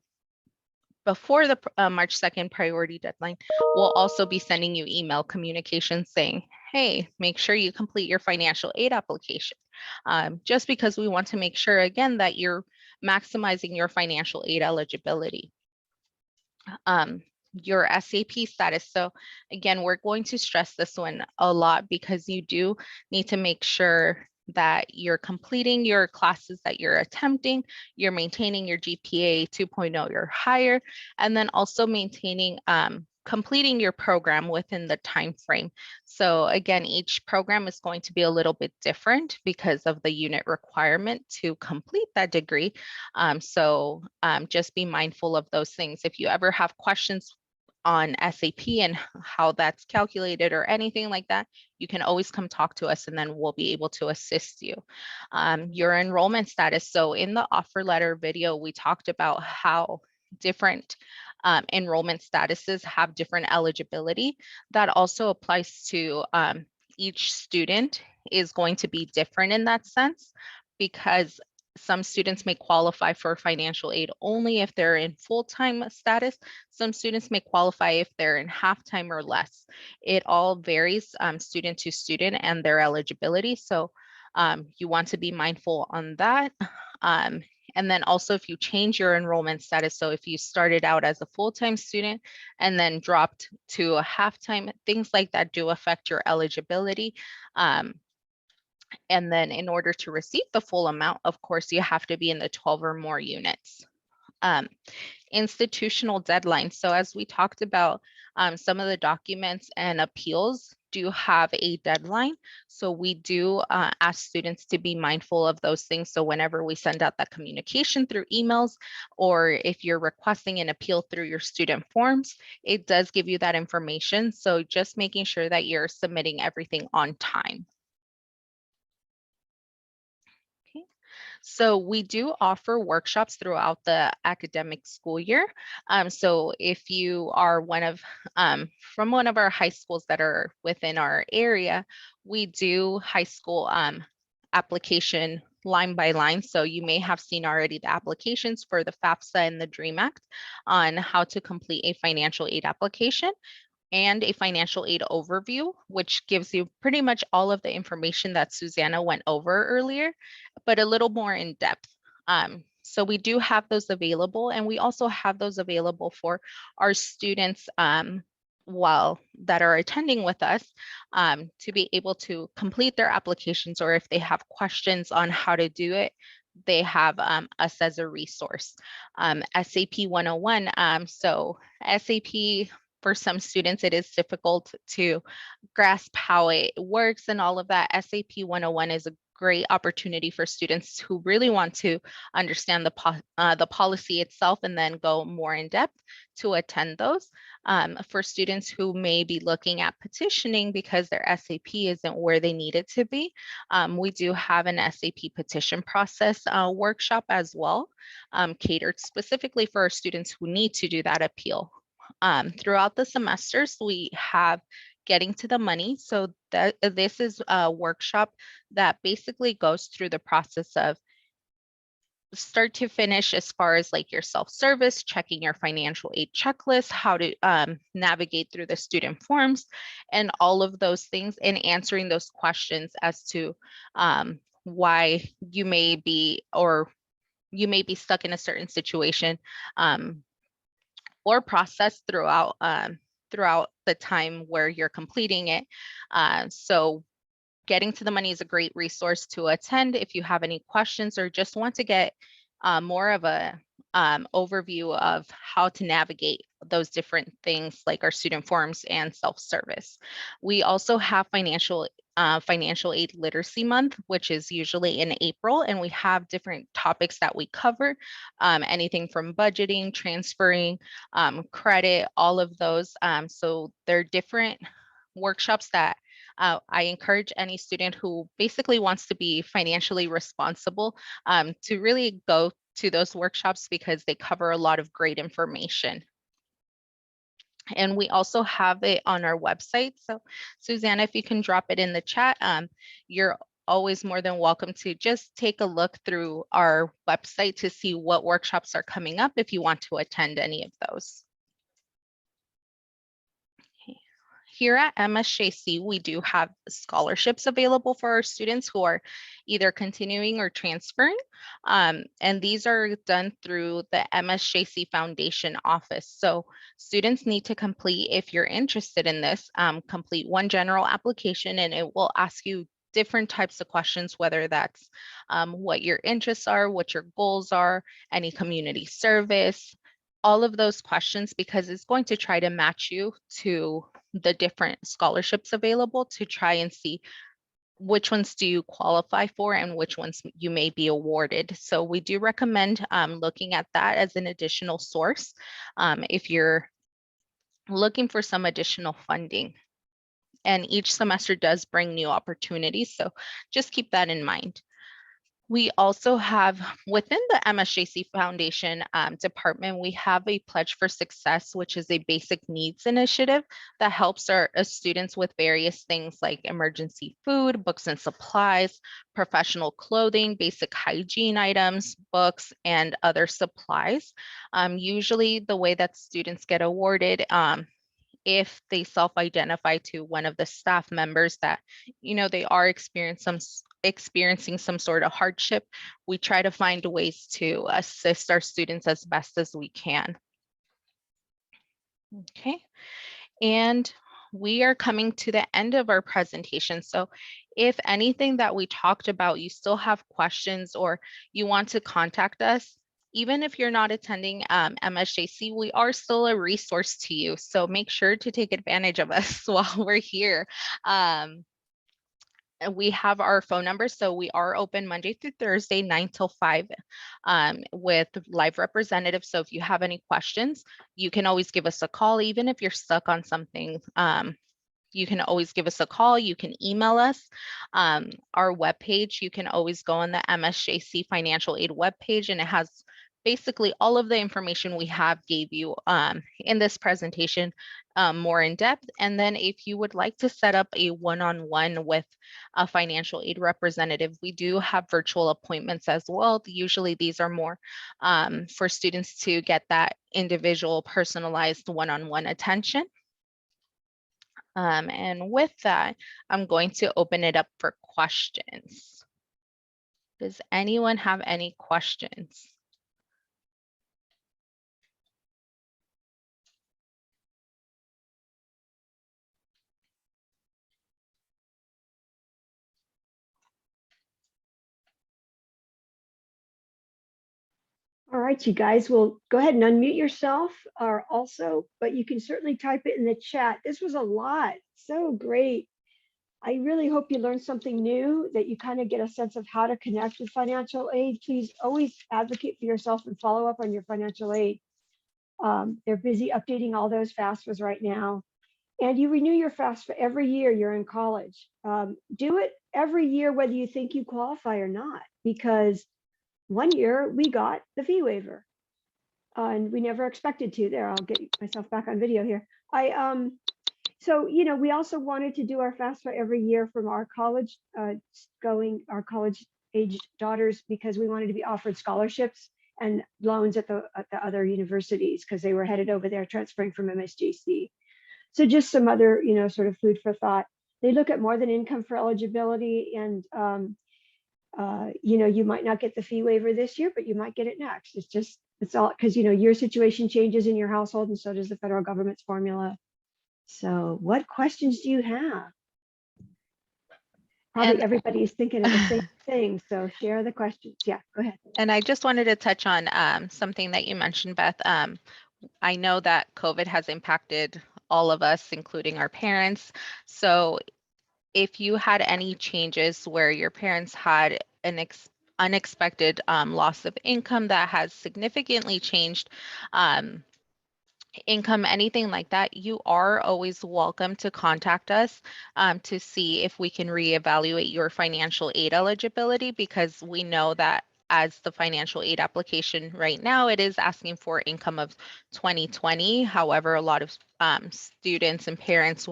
before the March 2nd priority deadline, we'll also be sending you email communications saying, hey, make sure you complete your financial aid application. Just because we want to make sure, again, that you're maximizing your financial aid eligibility. Your SAP status. So again, we're going to stress this one a lot because you do need to make sure that you're completing your classes that you're attempting, you're maintaining your GPA 2.0 or higher, and then also maintaining completing your program within the time frame. So again, each program is going to be a little bit different because of the unit requirement to complete that degree. So just be mindful of those things. If you ever have questions on SAP and how that's calculated or anything like that, you can always come talk to us and then we'll be able to assist you. Your enrollment status. So in the offer letter video, we talked about how different enrollment statuses have different eligibility. That also applies to each student is going to be different in that sense, because some students may qualify for financial aid only if they're in full-time status. Some students may qualify if they're in half-time or less. It all varies student to student and their eligibility. So you want to be mindful on that. And then also if you change your enrollment status, so if you started out as a full-time student and then dropped to a half-time, things like that do affect your eligibility. And then in order to receive the full amount, of course, you have to be in the 12 or more units. Institutional deadlines. So as we talked about, some of the documents and appeals do have a deadline. So we do ask students to be mindful of those things. So whenever we send out that communication through emails, or if you're requesting an appeal through your student forms, it does give you that information. So just making sure that you're submitting everything on time. So we do offer workshops throughout the academic school year. So if you are from one of our high schools that are within our area, we do high school application line by line. So you may have seen already the applications for the FAFSA and the DREAM Act on how to complete a financial aid application, and a financial aid overview, which gives you pretty much all of the information that Susanna went over earlier, but a little more in depth. So we do have those available, and we also have those available for our students that are attending with us to be able to complete their applications, or if they have questions on how to do it, they have us as a resource. SAP 101, so SAP, for some students, it is difficult to grasp how it works and all of that. SAP 101 is a great opportunity for students who really want to understand the policy itself and then go more in depth to attend those. For students who may be looking at petitioning because their SAP isn't where they need it to be, we do have an SAP petition process workshop as well, catered specifically for our students who need to do that appeal. Throughout the semesters, we have Getting to the Money. So this is a workshop that basically goes through the process of start to finish, as far as like your self-service, checking your financial aid checklist, how to navigate through the student forms, and all of those things, and answering those questions as to why you may be stuck in a certain situation or process throughout the time where you're completing it. So Getting to the Money is a great resource to attend if you have any questions or just want to get more of a overview of how to navigate those different things like our student forms and self-service. We also have Financial Aid Literacy Month, which is usually in April, and we have different topics that we cover, anything from budgeting, transferring, credit, all of those. So there are different workshops that I encourage any student who basically wants to be financially responsible to really go to those workshops, because they cover a lot of great information. And we also have it on our website. So Susanna, if you can drop it in the chat, you're always more than welcome to just take a look through our website to see what workshops are coming up if you want to attend any of those. Here at MSJC, we do have scholarships available for our students who are either continuing or transferring. And these are done through the MSJC Foundation office. So students need to complete, if you're interested in this, complete one general application, and it will ask you different types of questions, whether that's what your interests are, what your goals are, any community service, all of those questions, because it's going to try to match you to the different scholarships available to try and see which ones do you qualify for and which ones you may be awarded. So we do recommend looking at that as an additional source if you're looking for some additional funding. And each semester does bring new opportunities, so just keep that in mind. We also have within the MSJC Foundation department, we have a Pledge for Success, which is a basic needs initiative that helps our students with various things like emergency food, books and supplies, professional clothing, basic hygiene items, books, and other supplies. Usually the way that students get awarded, if they self-identify to one of the staff members that, they are experiencing some sort of hardship, we try to find ways to assist our students as best as we can. Okay, and we are coming to the end of our presentation. So if anything that we talked about, you still have questions or you want to contact us, even if you're not attending MSJC, we are still a resource to you. So make sure to take advantage of us while we're here. We have our phone number. So we are open Monday through Thursday, 9 till 5 with live representatives. So if you have any questions, you can always give us a call, even if you're stuck on something. You can always give us a call. You can email us. Our webpage, you can always go on the MSJC Financial Aid webpage, and it has basically all of the information we have gave you in this presentation more in depth. And then if you would like to set up a one-on-one with a financial aid representative, we do have virtual appointments as well. Usually these are more for students to get that individual personalized one-on-one attention. And with that, I'm going to open it up for questions. Does anyone have any questions? All right, you guys, well, go ahead and unmute yourself but you can certainly type it in the chat. This was a lot, so great. I really hope you learned something new, that you kind of get a sense of how to connect with financial aid. Please always advocate for yourself and follow up on your financial aid. They're busy updating all those FAFSAs right now. And you renew your FAFSA every year you're in college. Do it every year, whether you think you qualify or not, because one year we got the fee waiver and we never expected to. There, I'll get myself back on video here. So, we also wanted to do our FAFSA every year from our college college aged daughters, because we wanted to be offered scholarships and loans at the other universities, because they were headed over there transferring from MSJC. So just some other, sort of food for thought. They look at more than income for eligibility, and you might not get the fee waiver this year, but you might get it next. It's all because, your situation changes in your household, and so does the federal government's formula. So what questions do you have? Probably everybody's thinking of the same thing. So share the questions. Yeah, go ahead. And I just wanted to touch on something that you mentioned, Beth. I know that COVID has impacted all of us, including our parents. So if you had any changes where your parents had an unexpected loss of income that has significantly changed income, anything like that, you are always welcome to contact us to see if we can reevaluate your financial aid eligibility, because we know that as the financial aid application right now, it is asking for income of 2020. However, a lot of students and parents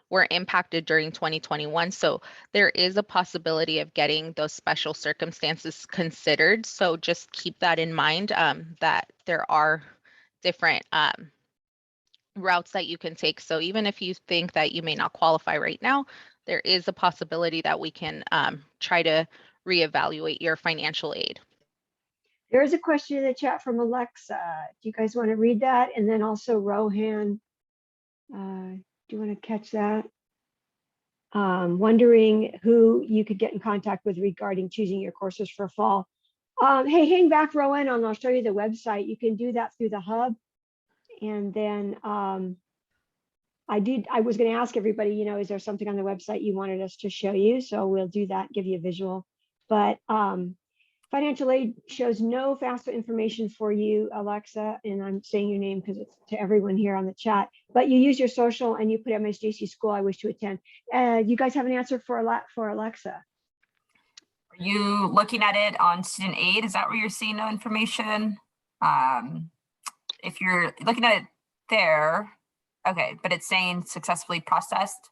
were impacted during 2021. So there is a possibility of getting those special circumstances considered. So just keep that in mind, that there are different routes that you can take. So even if you think that you may not qualify right now, there is a possibility that we can try to reevaluate your financial aid. There is a question in the chat from Alexa. Do you guys want to read that? And then also Rohan, do you want to catch that? Wondering who you could get in contact with regarding choosing your courses for fall. Hey, hang back, Rowan, and I'll show you the website. You can do that through the hub. And then I was going to ask everybody, is there something on the website you wanted us to show you? So we'll do that, give you a visual. But financial aid shows no FAFSA information for you, Alexa, and I'm saying your name because it's to everyone here on the chat, but you use your social and you put MSJC school I wish to attend. You guys have an answer for Alexa? You looking at it on student aid, is that where you're seeing no information? If you're looking at it there, okay, but it's saying successfully processed.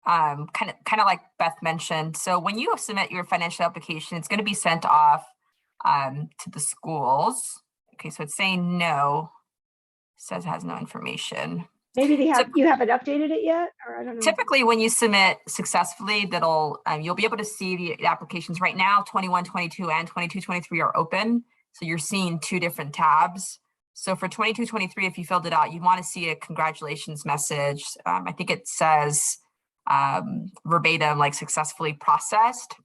Kind of like Beth mentioned. So when you submit your financial application, it's going to be sent off to the schools. Okay, so it's saying no, says it has no information. Maybe they have, you haven't updated it yet, or I don't know. Typically, when you submit successfully, that'll you'll be able to see the applications right now. 21, 22, and 22, 23 are open. So you're seeing two different tabs. So for 22, 23, if you filled it out, you want to see a congratulations message. I think it says verbatim, like successfully processed.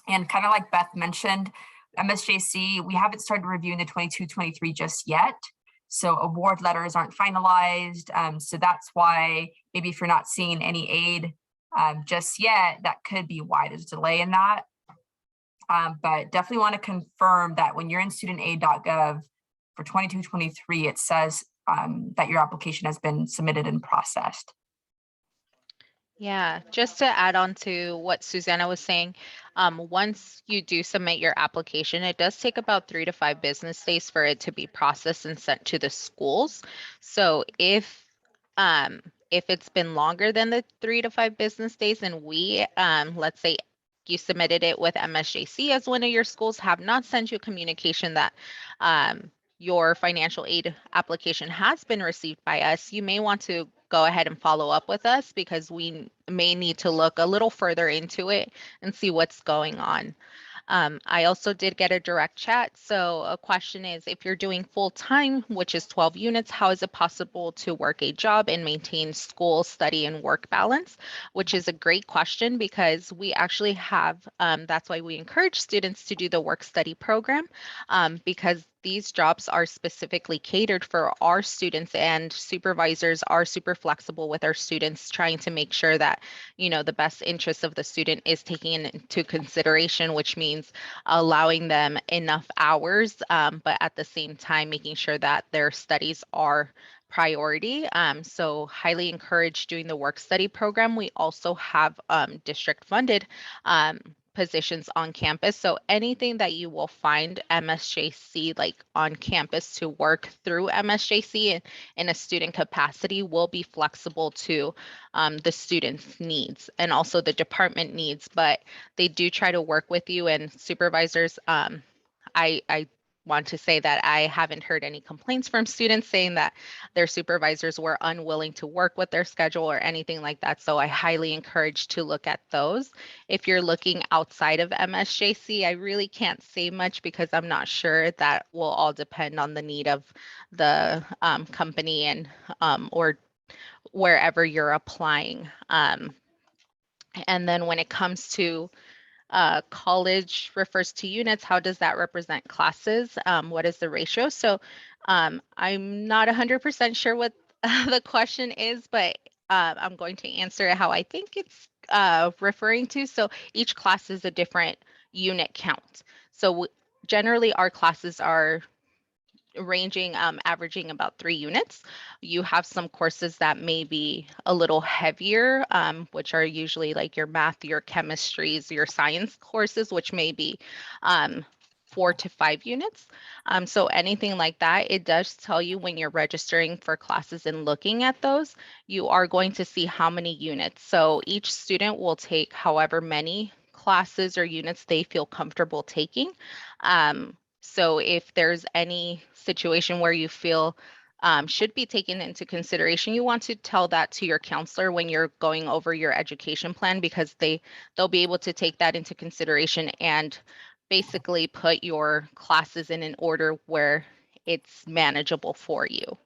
And kind of like Beth mentioned, MSJC, we haven't started reviewing the 22, 23 just yet. So award letters aren't finalized. So that's why maybe if you're not seeing any aid just yet, that could be why there's a delay in that. But definitely want to confirm that when you're in studentaid.gov for 22, 23, it says that your application has been submitted and processed. Yeah, just to add on to what Susanna was saying, once you do submit your application, it does take about 3 to 5 business days for it to be processed and sent to the schools. So if it's been longer than the 3 to 5 business days, and we, let's say you submitted it with MSJC as one of your schools, have not sent you a communication that your financial aid application has been received by us, you may want to go ahead and follow up with us, because we may need to look a little further into it and see what's going on. I also did get a direct chat. So a question is, if you're doing full time, which is 12 units, how is it possible to work a job and maintain school, study, and work balance? Which is a great question, because we actually have, that's why we encourage students to do the work study program, because these jobs are specifically catered for our students, and supervisors are super flexible with our students, trying to make sure that, you know, the best interests of the student is taken into consideration, which means allowing them enough hours, but at the same time, making sure that their studies are priority. So highly encourage doing the work study program. We also have district funded positions on campus. So anything that you will find MSJC like on campus to work through MSJC in a student capacity will be flexible to the student's needs and also the department needs, but they do try to work with you, and supervisors, I want to say that I haven't heard any complaints from students saying that their supervisors were unwilling to work with their schedule or anything like that. So I highly encourage to look at those. If you're looking outside of MSJC, I really can't say much, because I'm not sure. That will all depend on the need of the company and or wherever you're applying. And then when it comes to college refers to units, how does that represent classes? What is the ratio? So I'm not 100% sure what the question is, but I'm going to answer it how I think it's referring to. So each class is a different unit count. So generally our classes are ranging, averaging about 3 units. You have some courses that may be a little heavier, which are usually like your math, your chemistries, your science courses, which may be 4 to 5 units. So anything like that, it does tell you when you're registering for classes and looking at those, you are going to see how many units. So each student will take however many classes or units they feel comfortable taking. So if there's any situation where you feel should be taken into consideration, you want to tell that to your counselor when you're going over your education plan, because they'll be able to take that into consideration and basically put your classes in an order where it's manageable for you.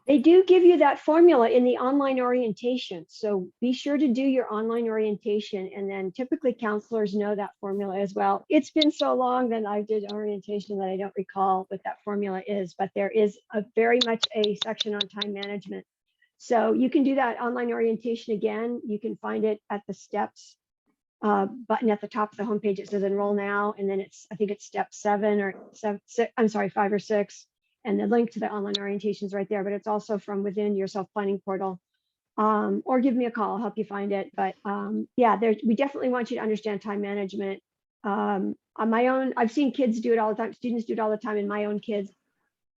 They do give you that formula in the online orientation. So be sure to do your online orientation. And then typically counselors know that formula as well. It's been so long that I did orientation that I don't recall what that formula is, but there is a very much a section on time management. So you can do that online orientation again. You can find it at the steps button at the top of the homepage. It says enroll now. And then I think it's step 7 or 7, 6, I'm sorry, 5 or 6. And the link to the online orientation is right there, but it's also from within your self-planning portal. Or give me a call, I'll help you find it. But yeah, we definitely want you to understand time management. On my own, I've seen kids do it all the time, students do it all the time, and my own kids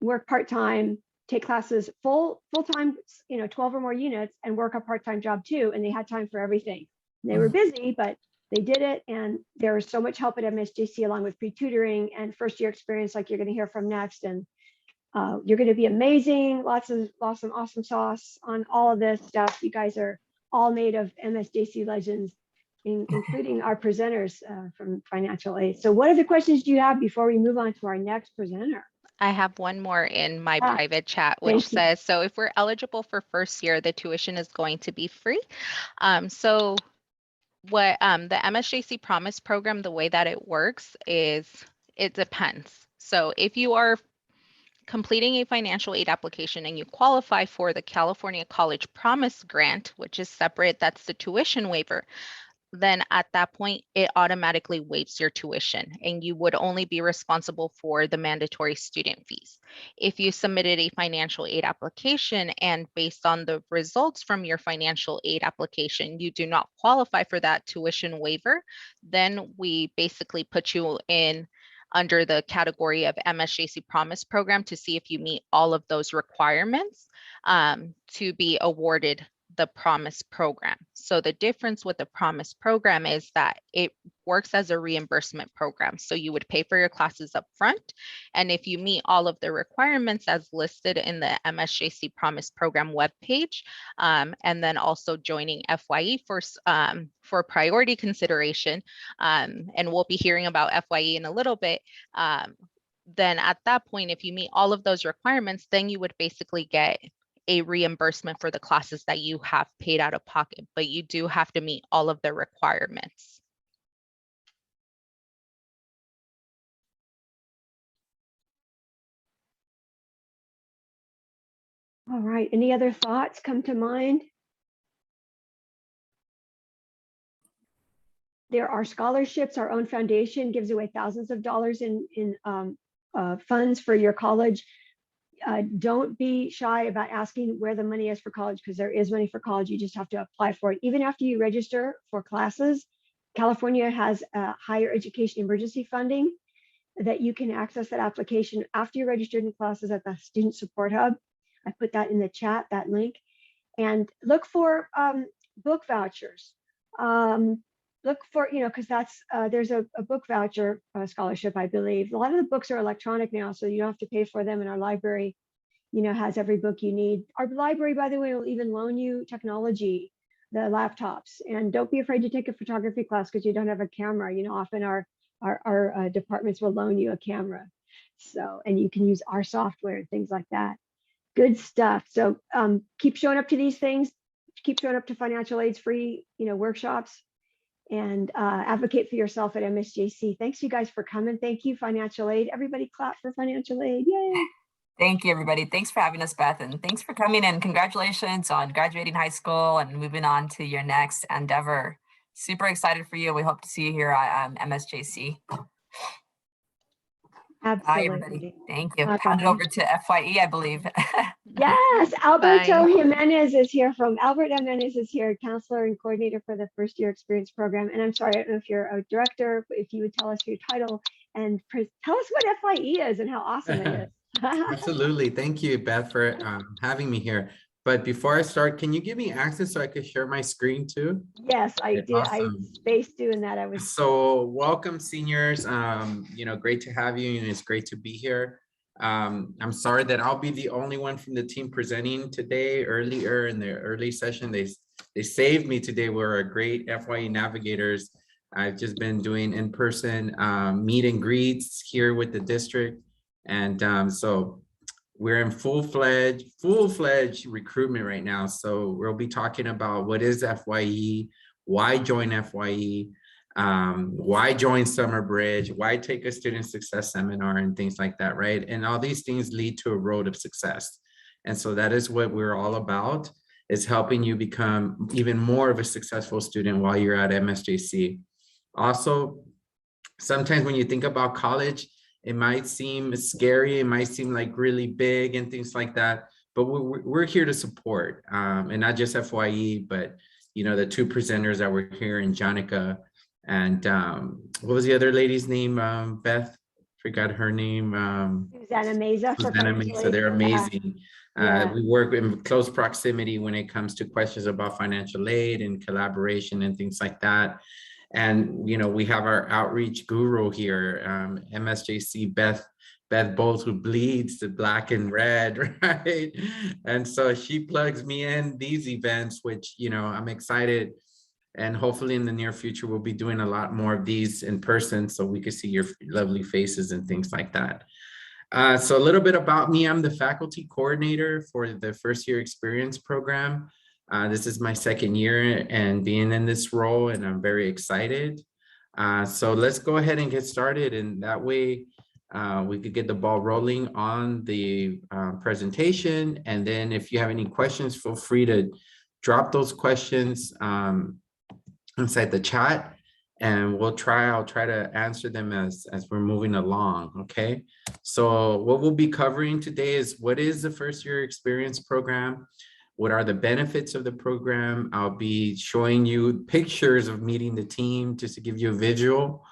work part-time, take classes full-time, 12 or more units, and work a part-time job too, and they had time for everything. They were busy, but they did it, and there was so much help at MSJC along with pre-tutoring and first-year experience like you're going to hear from next. And you're going to be amazing. Lots of awesome sauce on all of this stuff. You guys are all made of MSJC legends, including our presenters from financial aid. So what other questions do you have before we move on to our next presenter? I have one more in my private chat, which says, so if we're eligible for first year, the tuition is going to be free. So what the MSJC Promise program, the way that it works is it depends. So if you are completing a financial aid application and you qualify for the California College Promise Grant, which is separate, that's the tuition waiver, then at that point, it automatically waives your tuition and you would only be responsible for the mandatory student fees. If you submitted a financial aid application and based on the results from your financial aid application, you do not qualify for that tuition waiver, then we basically put you in under the category of MSJC Promise program to see if you meet all of those requirements to be awarded the Promise program. So the difference with the Promise program is that it works as a reimbursement program. So you would pay for your classes up front. And if you meet all of the requirements as listed in the MSJC Promise program webpage, and then also joining FYE for priority consideration, and we'll be hearing about FYE in a little bit, then at that point, if you meet all of those requirements, then you would basically get a reimbursement for the classes that you have paid out of pocket, but you do have to meet all of the requirements. All right, any other thoughts come to mind? There are scholarships. Our own foundation gives away thousands of dollars in funds for your college. Don't be shy about asking where the money is for college, because there is money for college. You just have to apply for it. Even after you register for classes, California has higher education emergency funding that you can access that application after you're registered in classes at the Student Support Hub. I put that in the chat, that link. And look for book vouchers. Look for, because that's, there's a book voucher scholarship, I believe. A lot of the books are electronic now, so you don't have to pay for them. And our library, has every book you need. Our library, by the way, will even loan you technology, the laptops. And don't be afraid to take a photography class because you don't have a camera. Often our departments will loan you a camera. So, and you can use our software and things like that. Good stuff. So keep showing up to these things. Keep showing up to financial aid's free, workshops. And advocate for yourself at MSJC. Thanks you guys for coming. Thank you, financial aid. Everybody clap for financial aid. Yay. Thank you, everybody. Thanks for having us, Beth. And thanks for coming, and congratulations on graduating high school and moving on to your next endeavor. Super excited for you. We hope to see you here at MSJC. Absolutely. Bye, everybody. Thank you. Hand it over to FYE, I believe. Yes, Alberto Jimenez is here Albert Jimenez is here, counselor and coordinator for the first year experience program. And I'm sorry, I don't know if you're a director, but if you would tell us your title and tell us what FYE is and how awesome it is. Absolutely. Thank you, Beth, for having me here. But before I start, can you give me access so I could share my screen too? Yes, I did. Awesome. I spaced doing that. So welcome, seniors. Great to have you, and it's great to be here. I'm sorry that I'll be the only one from the team presenting today. Earlier in the early session, they saved me today. We're great FYE navigators. I've just been doing in-person meet and greets here with the district. And so we're in full-fledged recruitment right now. So we'll be talking about what is FYE, why join FYE, why join Summer Bridge, why take a student success seminar and things like that, right? And all these things lead to a road of success. And so that is what we're all about, is helping you become even more of a successful student while you're at MSJC. Also, sometimes when you think about college, It might seem scary, it might seem like really big and things like that, but we're here to support, and not just FYE, but the two presenters that were here, and Janica, and what was the other lady's name? Beth, forgot her name. Susanna Meza for Susanna Meza, financial aid. they're Yeah. amazing. Yeah. We work in close proximity when it comes to questions about financial aid and collaboration and things like that. And we have our outreach guru here, MSJC Beth Bowles, who bleeds the black and red, right? And so she plugs me in these events, which I'm excited. And hopefully in the near future, we'll be doing a lot more of these in person so we can see your lovely faces and things like that. So a little bit about me. I'm the faculty coordinator for the first year experience program. This is my second year and being in this role, and I'm very excited. So let's go ahead and get started, and that way we could get the ball rolling on the presentation. And then if you have any questions, feel free to drop those questions inside the chat, and I'll try to answer them as we're moving along. Okay, so what we'll be covering today is what is the first year experience program, what are the benefits of the program. I'll be showing you pictures of meeting the team just to give you a visual,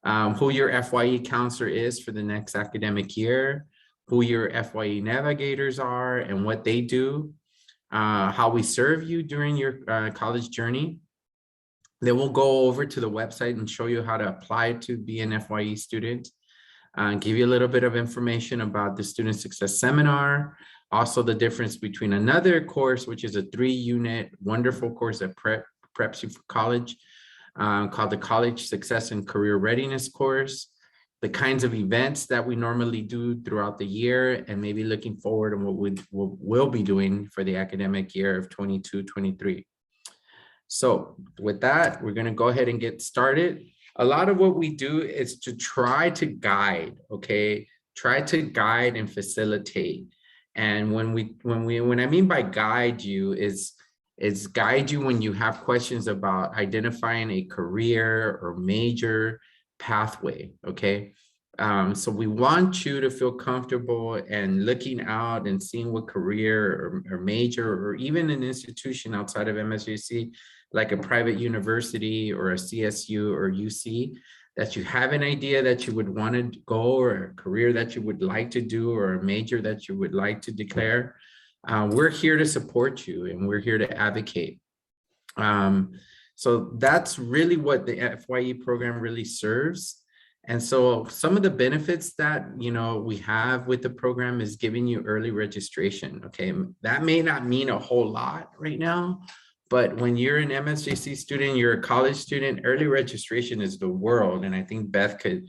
who your FYE counselor is for the next academic year, who your FYE navigators are and what they do, how we serve you during your college journey. Then we'll go over to the website and show you how to apply to be an FYE student, give you a little bit of information about the Student Success Seminar, also the difference between another course, which is a 3-unit wonderful course that preps you for college, called the College Success and Career Readiness course, the kinds of events that we normally do throughout the year, and maybe looking forward and what we'll be doing for the academic year of 22-23. So with that, we're going to go ahead and get started. A lot of what we do is to try to guide, okay? Try to guide and facilitate. And when I mean by guide you is guide you when you have questions about identifying a career or major pathway, okay? So we want you to feel comfortable and looking out and seeing what career or major, or even an institution outside of MSJC, like a private university or a CSU or UC, that you have an idea that you would want to go, or a career that you would like to do, or a major that you would like to declare. We're here to support you, and we're here to advocate. So that's really what the FYE program really serves. And so some of the benefits that we have with the program is giving you early registration. Okay, that may not mean a whole lot right now, but when you're an MSJC student, you're a college student, early registration is the world. And I think Beth could,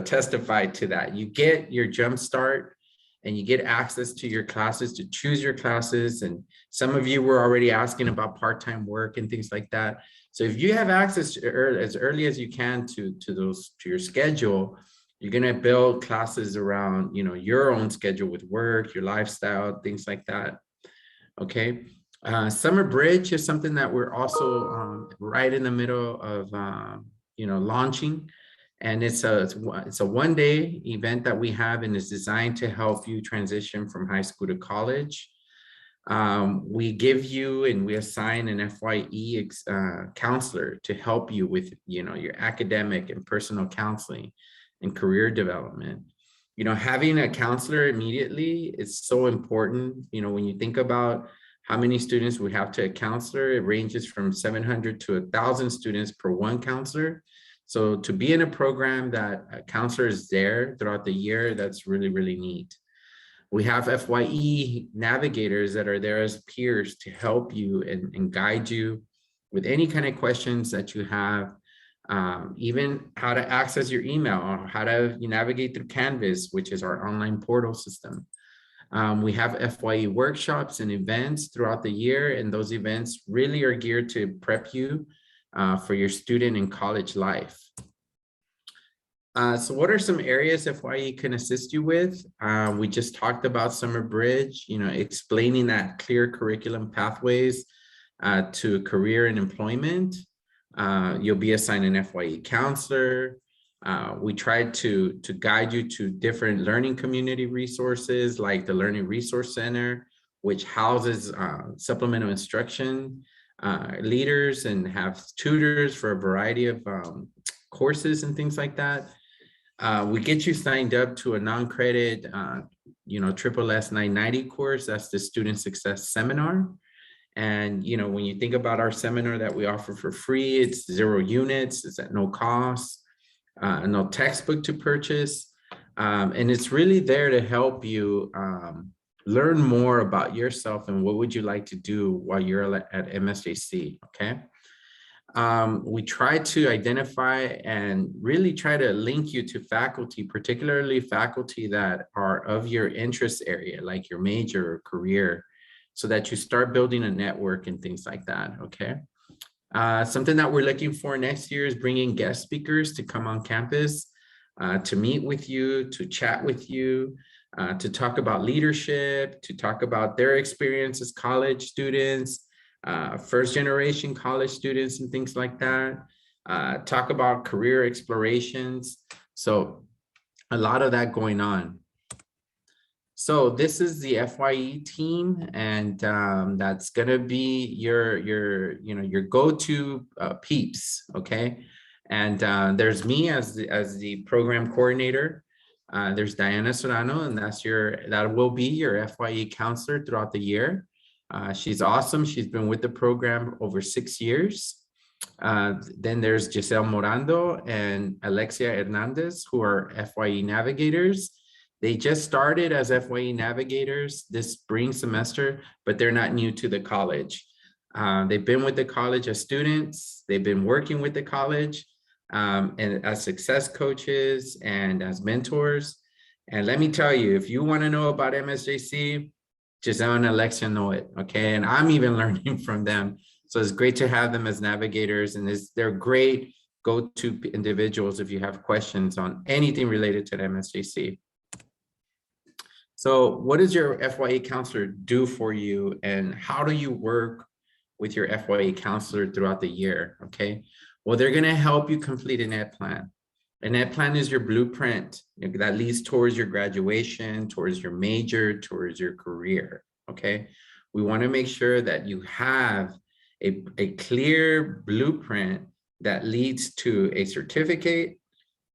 testify to that. You get your jump start and you get access to your classes, to choose your classes. And some of you were already asking about part-time work and things like that. So if you have access to as early as you can to your schedule, you're going to build classes around, your own schedule with work, your lifestyle, things like that. Okay. Summer Bridge is something that we're also right in the middle of, launching. And it's a one-day event that we have, and it's designed to help you transition from high school to college. We give you and we assign an FYE counselor to help you with, your academic and personal counseling and career development. Having a counselor immediately is so important. When you think about how many students we have to a counselor, it ranges from 700 to 1,000 students per one counselor. So to be in a program that a counselor is there throughout the year, that's really, really neat. We have FYE navigators that are there as peers to help you and guide you with any kind of questions that you have, even how to access your email, or how to navigate through Canvas, which is our online portal system. We have FYE workshops and events throughout the year, and those events really are geared to prep you for your student and college life. So what are some areas FYE can assist you with? We just talked about Summer Bridge, explaining that clear curriculum pathways to career and employment. You'll be assigned an FYE counselor. We tried to guide you to different learning community resources like the Learning Resource Center, which houses supplemental instruction leaders and have tutors for a variety of courses and things like that. We get you signed up to a non-credit, Triple S 990 course. That's the Student Success Seminar. And, when you think about our seminar that we offer for free, it's 0 units, it's at no cost, no textbook to purchase. And it's really there to help you learn more about yourself and what would you like to do while you're at MSJC, okay? We try to identify and really try to link you to faculty, particularly faculty that are of your interest area, like your major or career, so that you start building a network and things like that, okay? Something that we're looking for next year is bringing guest speakers to come on campus, to meet with you, to chat with you, to talk about leadership, to talk about their experience as college students, first generation college students and things like that, talk about career explorations. So a lot of that going on. So this is the FYE team, and that's gonna be your go-to peeps, okay? And there's me as the program coordinator. There's Diana Serrano, and that will be your FYE counselor throughout the year. She's awesome. She's been with the program over 6 years. Then there's Giselle Morando and Alexia Hernandez, who are FYE navigators. They just started as FYE navigators this spring semester, but they're not new to the college. They've been with the college as students. They've been working with the college and as success coaches and as mentors. And let me tell you, if you want to know about MSJC, Giselle and Alexia know it, okay? And I'm even learning from them. So it's great to have them as navigators, and they're great go-to individuals if you have questions on anything related to the MSJC. So what does your FYE counselor do for you, and how do you work with your FYE counselor throughout the year, okay? Well, they're gonna help you complete an ed plan. An ed plan is your blueprint that leads towards your graduation, towards your major, towards your career, okay? We wanna make sure that you have a clear blueprint that leads to a certificate,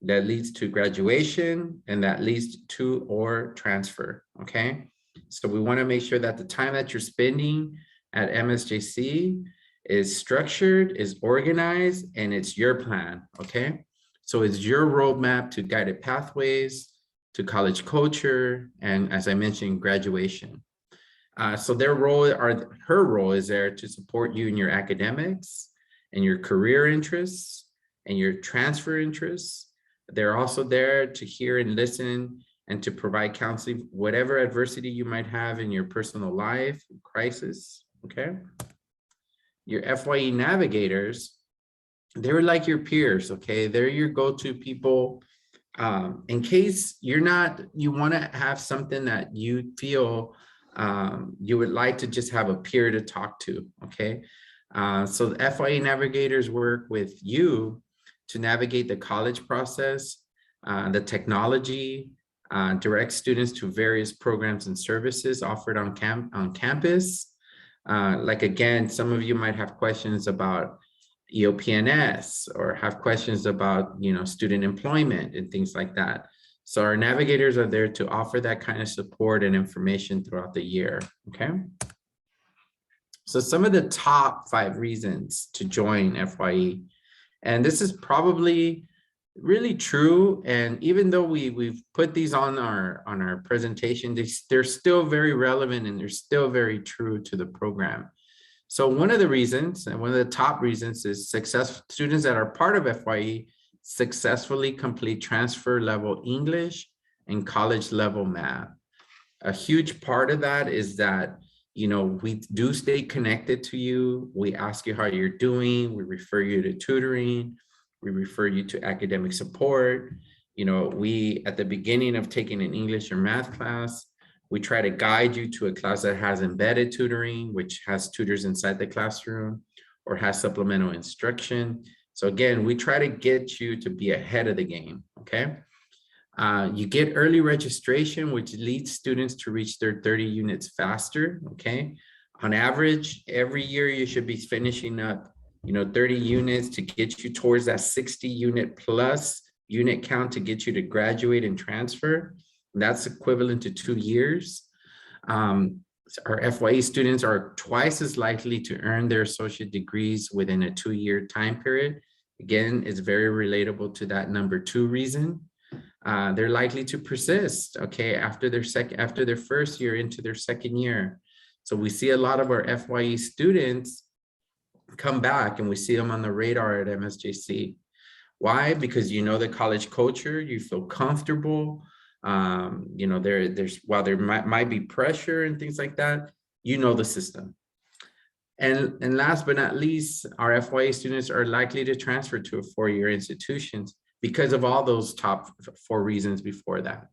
that leads to graduation, and that leads to or transfer, okay? So we wanna make sure that the time that you're spending at MSJC is structured, is organized, and it's your plan, okay? So it's your roadmap to guided pathways, to college culture, and as I mentioned, graduation. So her role is there to support you in your academics and your career interests and your transfer interests. They're also there to hear and listen and to provide counseling, whatever adversity you might have in your personal life, crisis, okay? Your FYE navigators, they're like your peers, okay? They're your go-to people. In case you wanna have something that you feel you would like to just have a peer to talk to, okay? So the FYE navigators work with you to navigate the college process, the technology, direct students to various programs and services offered on campus. Like again, some of you might have questions about EOP&S or have questions about student employment and things like that. So our navigators are there to offer that kind of support and information throughout the year, okay? So some of the top 5 reasons to join FYE. And this is probably really true. And even though we've put these on our presentation, they're still very relevant and they're still very true to the program. So one of the reasons, and one of the top reasons, is students that are part of FYE successfully complete transfer level English and college level math. A huge part of that is that we do stay connected to you. We ask you how you're doing. We refer you to tutoring. We refer you to academic support. We, at the beginning of taking an English or math class, we try to guide you to a class that has embedded tutoring, which has tutors inside the classroom or has supplemental instruction. So again, we try to get you to be ahead of the game, okay? You get early registration, which leads students to reach their 30 units faster, okay? On average, every year you should be finishing up, 30 units to get you towards that 60 unit plus unit count to get you to graduate and transfer. That's equivalent to 2 years. Our FYE students are twice as likely to earn their associate degrees within a 2-year time period. Again, it's very relatable to that number 2 reason. They're likely to persist, okay, after their first year into their second year. So we see a lot of our FYE students come back, and we see them on the radar at MSJC. Why? Because you know the college culture, you feel comfortable. There's while there might be pressure and things like that, you know the system. And last but not least, our FYE students are likely to transfer to a 4-year institutions because of all those top 4 reasons before that.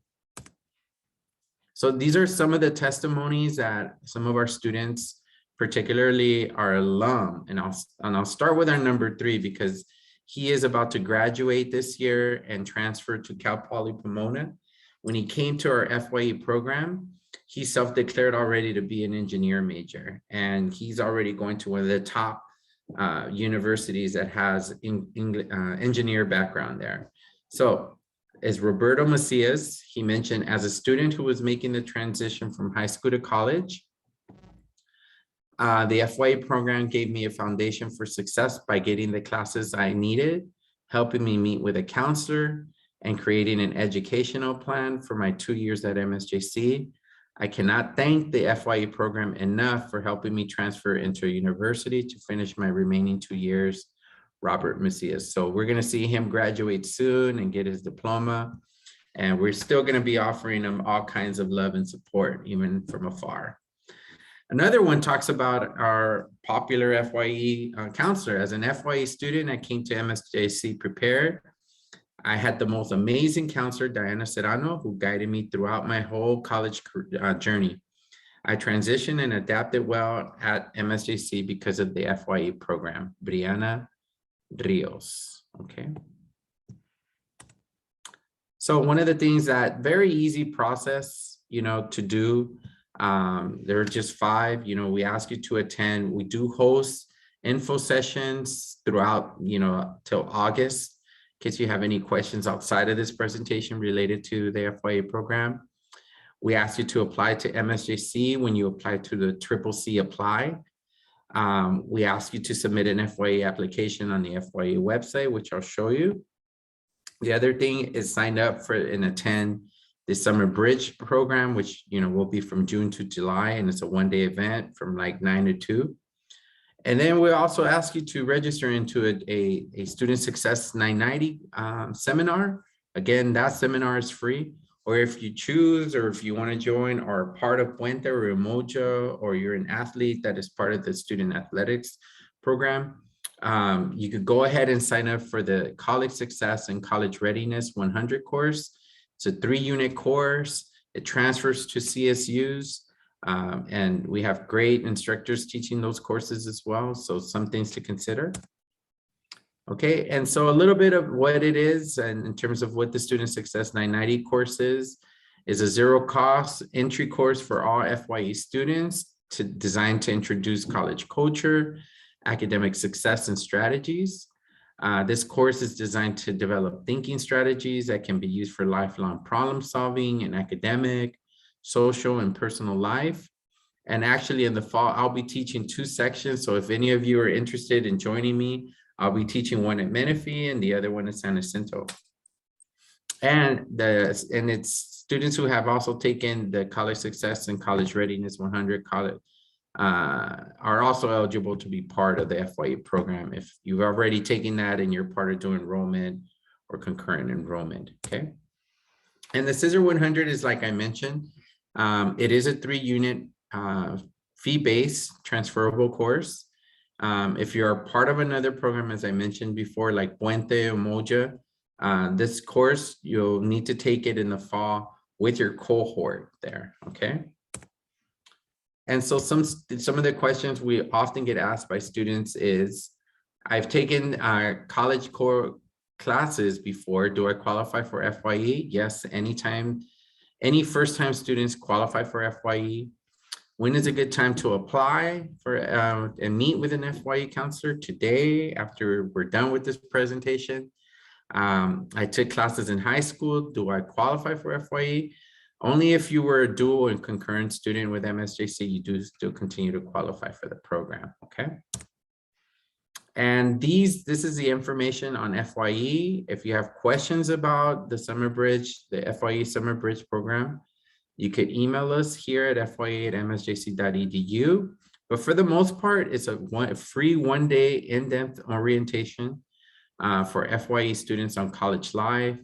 So these are some of the testimonies that some of our students, particularly our alum, and I'll start with our number 3 because he is about to graduate this year and transfer to Cal Poly Pomona. When he came to our FYE program, he self-declared already to be an engineer major, and he's already going to one of the top universities that has engineer background there. So as Roberto Macias, he mentioned, as a student who was making the transition from high school to college, the FYE program gave me a foundation for success by getting the classes I needed, helping me meet with a counselor, and creating an educational plan for my 2 years at MSJC. I cannot thank the FYE program enough for helping me transfer into a university to finish my remaining 2 years, Robert Macias. So we're gonna see him graduate soon and get his diploma. And we're still gonna be offering him all kinds of love and support, even from afar. Another one talks about our popular FYE counselor. As an FYE student, I came to MSJC prepared. I had the most amazing counselor, Diana Serrano, who guided me throughout my whole college journey. I transitioned and adapted well at MSJC because of the FYE program, Brianna Rios, okay? So one of the things that very easy process, to do, there are just 5, we ask you to attend. We do host info sessions throughout, till August. In case you have any questions outside of this presentation related to the FYE program. We ask you to apply to MSJC when you apply to the CCC Apply. We ask you to submit an FYE application on the FYE website, which I'll show you. The other thing is sign up for and attend the Summer Bridge program, which will be from June to July, and it's a 1-day event from like 9 to 2. And then we also ask you to register into a Student Success 990 seminar. Again, that seminar is free. Or if you choose, or if you want to join or are part of Puente or Umoja, or you're an athlete that is part of the student athletics program, you could go ahead and sign up for the College Success and College Readiness 100 course. It's a 3-unit course. It transfers to CSUs. And we have great instructors teaching those courses as well. So some things to consider. Okay, and so a little bit of what it is, and in terms of what the Student Success 990 course is a 0-cost entry course for all FYE students designed to introduce college culture, academic success, and strategies. This course is designed to develop thinking strategies that can be used for lifelong problem solving in academic, social, and personal life. And actually in the fall, I'll be teaching 2 sections. So if any of you are interested in joining me, I'll be teaching one at Menifee and the other one at San Jacinto. And it's students who have also taken the College Success and College Readiness 100 college are also eligible to be part of the FYE program if you've already taken that and you're part of dual enrollment or concurrent enrollment, okay? And the Scissor 100 is, like I mentioned, it is a 3-unit fee-based transferable course. If you're a part of another program, as I mentioned before, like Puente or Moja, this course, you'll need to take it in the fall with your cohort there, okay? And so some of the questions we often get asked by students is, I've taken college core classes before. Do I qualify for FYE? Yes, anytime. Any first-time students qualify for FYE. When is a good time to apply for and meet with an FYE counselor? Today, after we're done with this presentation. I took classes in high school. Do I qualify for FYE? Only if you were a dual and concurrent student with MSJC, you do still continue to qualify for the program, okay? And this is the information on FYE. If you have questions about the Summer Bridge, the FYE Summer Bridge program, you could email us here at fya@msjc.edu. But for the most part, it's a free one-day in-depth orientation for FYE students on college life.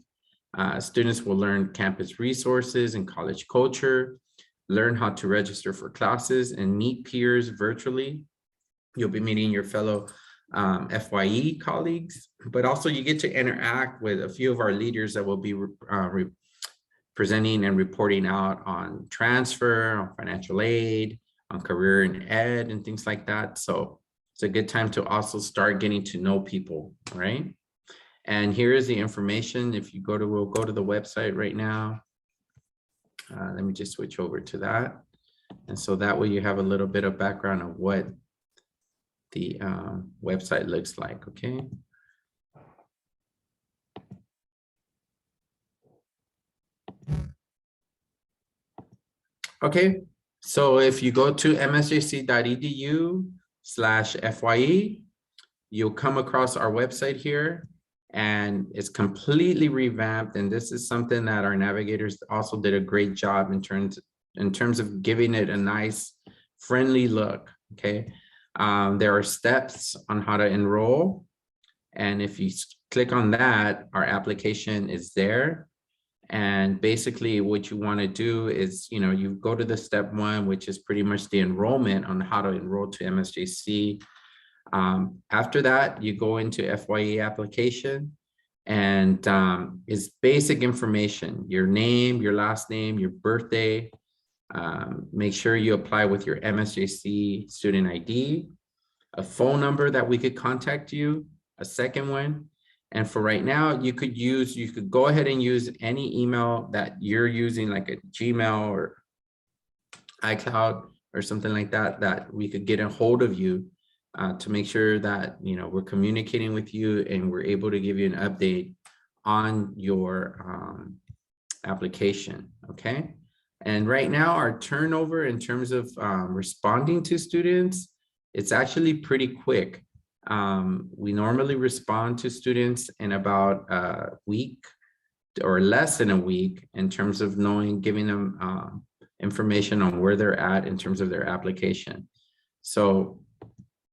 Students will learn campus resources and college culture, learn how to register for classes and meet peers virtually. You'll be meeting your fellow FYE colleagues, but also you get to interact with a few of our leaders that will be presenting and reporting out on transfer, on financial aid, on career and ed and things like that. So it's a good time to also start getting to know people, right? And here is the information. If you we'll go to the website right now. Let me just switch over to that. And so that way you have a little bit of background of what the website looks like, okay? Okay, so if you go to msjc.edu/FYE, you'll come across our website here, and it's completely revamped. And this is something that our navigators also did a great job in terms of giving it a nice, friendly look, okay? There are steps on how to enroll. And if you click on that, our application is there. And basically what you want to do is, you go to the step 1, which is pretty much the enrollment on how to enroll to MSJC. After that, you go into FYE application, and it's basic information: your name, your last name, your birthday. Make sure you apply with your MSJC student ID, a phone number that we could contact you, a second one. And for right now, you could go ahead and use any email that you're using, like a Gmail or iCloud or something like that, that we could get a hold of you to make sure that, we're communicating with you and we're able to give you an update on your application, okay? And right now, our turnover in terms of responding to students, it's actually pretty quick. We normally respond to students in about a week or less than a week in terms of giving them information on where they're at in terms of their application. So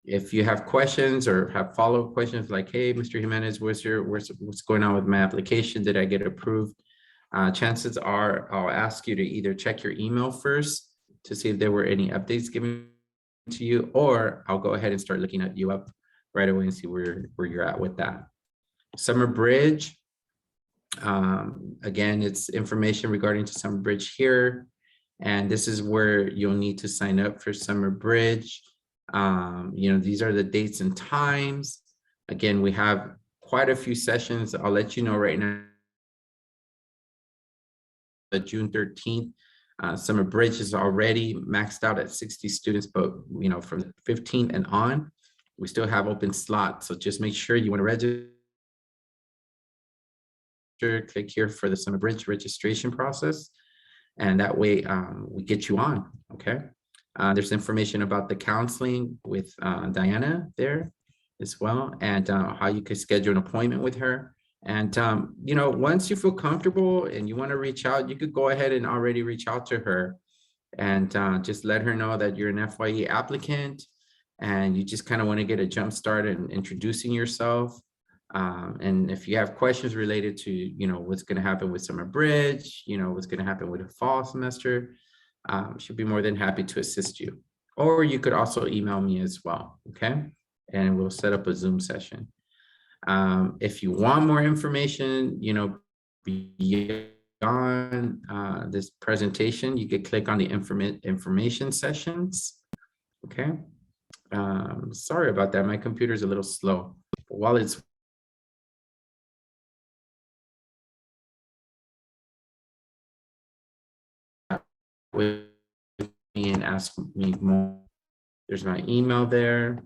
if you have questions or have follow-up questions like, hey, Mr. Jimenez, what's going on with my application? Did I get approved? Chances are I'll ask you to either check your email first to see if there were any updates given to you, or I'll go ahead and start looking at you up right away and see where you're at with that. Summer Bridge, again, it's information regarding to Summer Bridge here, and this is where you'll need to sign up for Summer Bridge. These are the dates and times. Again, we have quite a few sessions. I'll let you know right now. The June 13th, Summer Bridge is already maxed out at 60 students, but from the 15th and on, we still have open slots. So just make sure you want to register. Click here for the Summer Bridge registration process, and that way we get you on, okay? There's information about the counseling with Diana there as well, and how you could schedule an appointment with her. And, once you feel comfortable and you want to reach out, you could go ahead and already reach out to her and just let her know that you're an FYE applicant and you just kind of want to get a jump start in introducing yourself. And if you have questions related to, what's going to happen with Summer Bridge, what's going to happen with the fall semester, she'll be more than happy to assist you. Or you could also email me as well, okay? And we'll set up a Zoom session. If you want more information, beyond this presentation, you could click on the information sessions, okay? Sorry about that. My computer's a little slow. While it's with me and ask me more, there's my email there.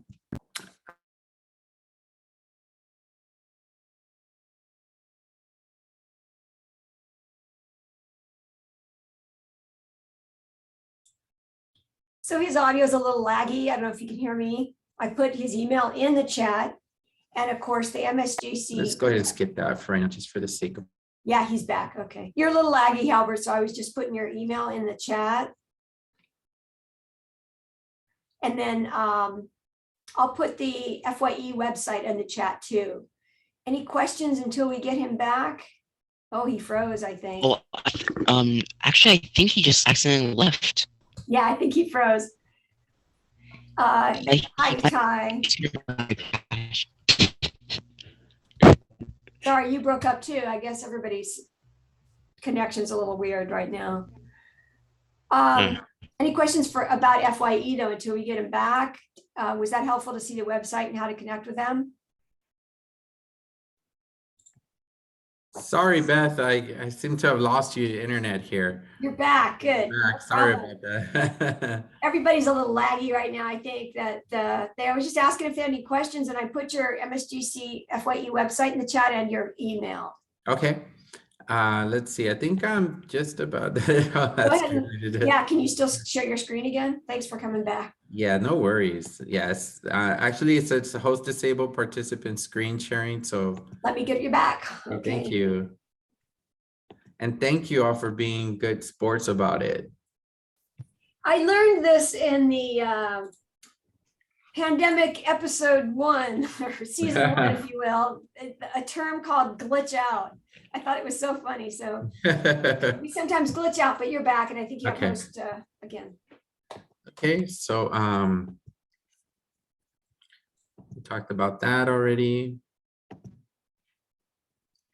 So his audio is a little laggy. I don't know if you can hear me. I put his email in the chat. And of course, the MSJC. Let's go ahead and skip that for right now, just for the sake of. Yeah, he's back. Okay. You're a little laggy, Halbert. So I was just putting your email in the chat. And then I'll put the FYE website in the chat too. Any questions until we get him back? Oh, he froze, I think. Well, actually, I think he just accidentally left. Yeah, I think he froze. Hi, Ty. Sorry, you broke up too. I guess everybody's connection's a little weird right now. Any questions about FYE though, until we get him back? Was that helpful to see the website and how to connect with them? Sorry, Beth, I seem to have lost you internet here. You're back, good. Back. Sorry about that. Everybody's a little laggy right now. I think that I was just asking if they had any questions, and I put your MSJC FYE website in the chat and your email. Okay. Let's see. I think I'm just about Go ahead and, yeah, can you still share your screen again? Thanks for coming back. Yeah, no worries. Yes. Actually, it's a host disabled participant screen sharing. So let me get you back. Okay. Thank you. And thank you all for being good sports about it. I learned this in the pandemic episode 1 or season 1, if you will, a term called glitch out. I thought it was so funny. So we sometimes glitch out, but you're back, and I think you have host again. Okay, so we talked about that already.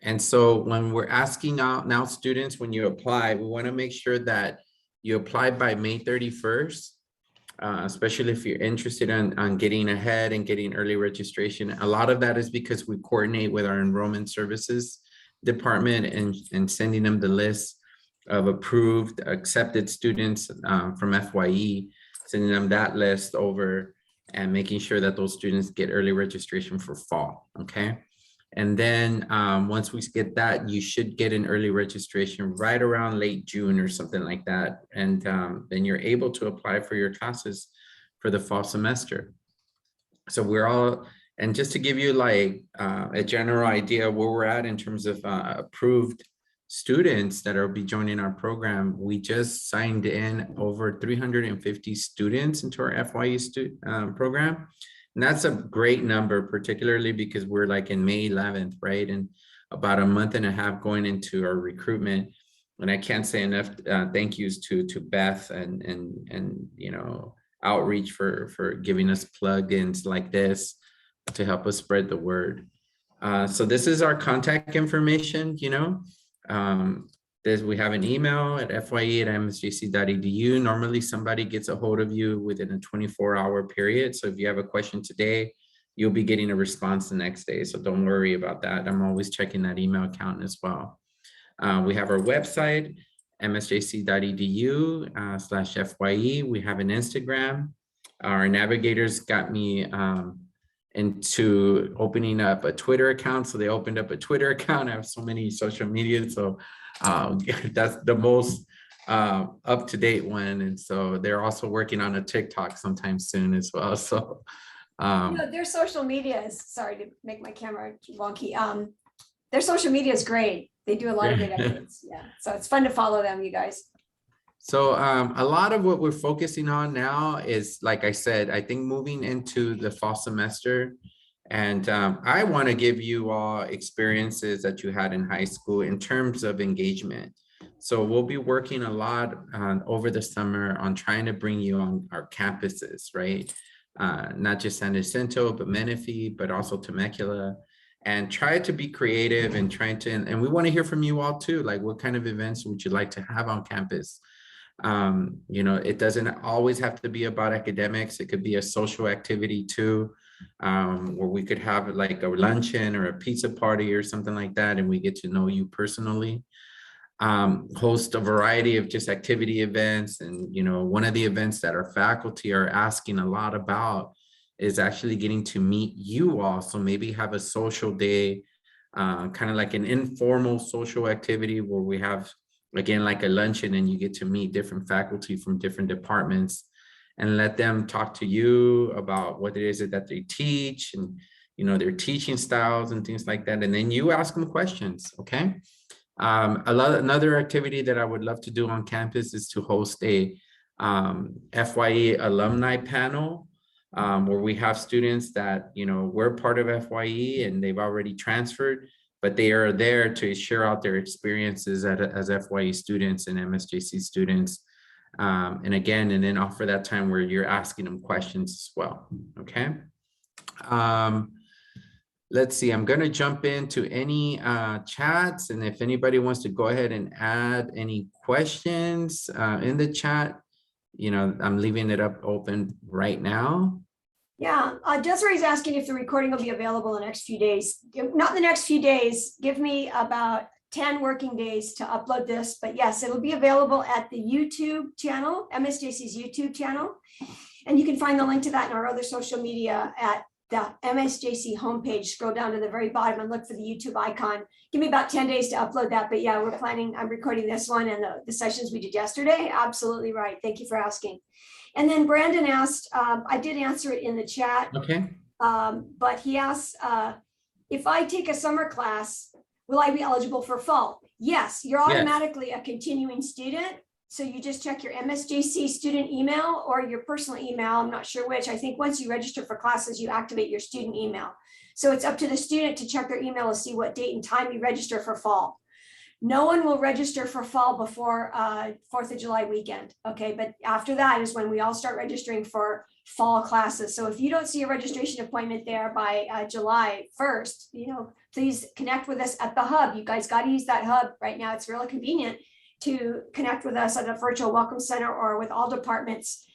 And so when we're asking now students, when you apply, we want to make sure that you apply by May 31st, especially if you're interested on getting ahead and getting early registration. A lot of that is because we coordinate with our enrollment services department and sending them the list of approved, accepted students from FYE, sending them that list over and making sure that those students get early registration for fall, okay? And then once we get that, you should get an early registration right around late June or something like that. And then you're able to apply for your classes for the fall semester. So we're all, and just to give you like a general idea of where we're at in terms of approved students that will be joining our program, we just signed in over 350 students into our FYE program. And that's a great number, particularly because we're like in May 11th, right? And about a month and a half going into our recruitment. And I can't say enough thank yous to Beth and you know, outreach for giving us plugins like this to help us spread the word. So this is our contact information, you know. We have an email at fye@msjc.edu. Normally somebody gets a hold of you within a 24-hour period. So if you have a question today, you'll be getting a response the next day. So don't worry about that. I'm always checking that email account as well. We have our website, msjc.edu/FYE. We have an Instagram. Our navigators got me into opening up a Twitter account. So they opened up a Twitter account. I have so many social media. So that's the most up-to-date one. And so they're also working on a TikTok sometime soon as well. So you know, their social media is, sorry to make my camera wonky. Their social media is great. They do a lot of good efforts. Yeah. So it's fun to follow them, you guys. So a lot of what we're focusing on now is, like I said, I think moving into the fall semester. And I want to give you all experiences that you had in high school in terms of engagement. So we'll be working a lot over the summer on trying to bring you on our campuses, right? Not just San Jacinto, but Menifee, but also Temecula, and try to be creative and trying to, and we want to hear from you all too. Like, what kind of events would you like to have on campus? You know, it doesn't always have to be about academics. It could be a social activity too, where we could have like a luncheon or a pizza party or something like that, and we get to know you personally. Host a variety of just activity events. And, you know, one of the events that our faculty are asking a lot about is actually getting to meet you all. So maybe have a social day, kind of like an informal social activity where we have, again, like a luncheon, and you get to meet different faculty from different departments and let them talk to you about what it is that they teach, and, you know, their teaching styles and things like that. And then you ask them questions, okay? Another activity that I would love to do on campus is to host a FYE alumni panel, where we have students that, you know, were part of FYE and they've already transferred, but they are there to share out their experiences as FYE students and MSJC students. And again, and then offer that time where you're asking them questions as well, okay? Let's see, I'm going to jump into any chats, and if anybody wants to go ahead and add any questions in the chat, you know, I'm leaving it up open right now. Yeah, Desiree's asking if the recording will be available in the next few days. Not the next few days, give me about 10 working days to upload this, but yes, it'll be available at the YouTube channel, MSJC's YouTube channel. And you can find the link to that in our other social media at the MSJC homepage. Scroll down to the very bottom and look for the YouTube icon. Give me about 10 days to upload that, but yeah, we're planning, I'm recording this one and the sessions we did yesterday. Absolutely right. Thank you for asking. And then Brandon asked, I did answer it in the chat. Okay. But he asked, if I take a summer class, will I be eligible for fall? Yes, you're automatically a continuing student. So you just check your MSJC student email or your personal email. I'm not sure which. I think once you register for classes, you activate your student email. So it's up to the student to check their email to see what date and time you register for fall. No one will register for fall before 4th of July weekend. Okay, but after that is when we all start registering for fall classes. So if you don't see a registration appointment there by July 1st, you know, please connect with us at the hub. You guys got to use that hub right now. It's really convenient to connect with us at a virtual welcome center or with all departments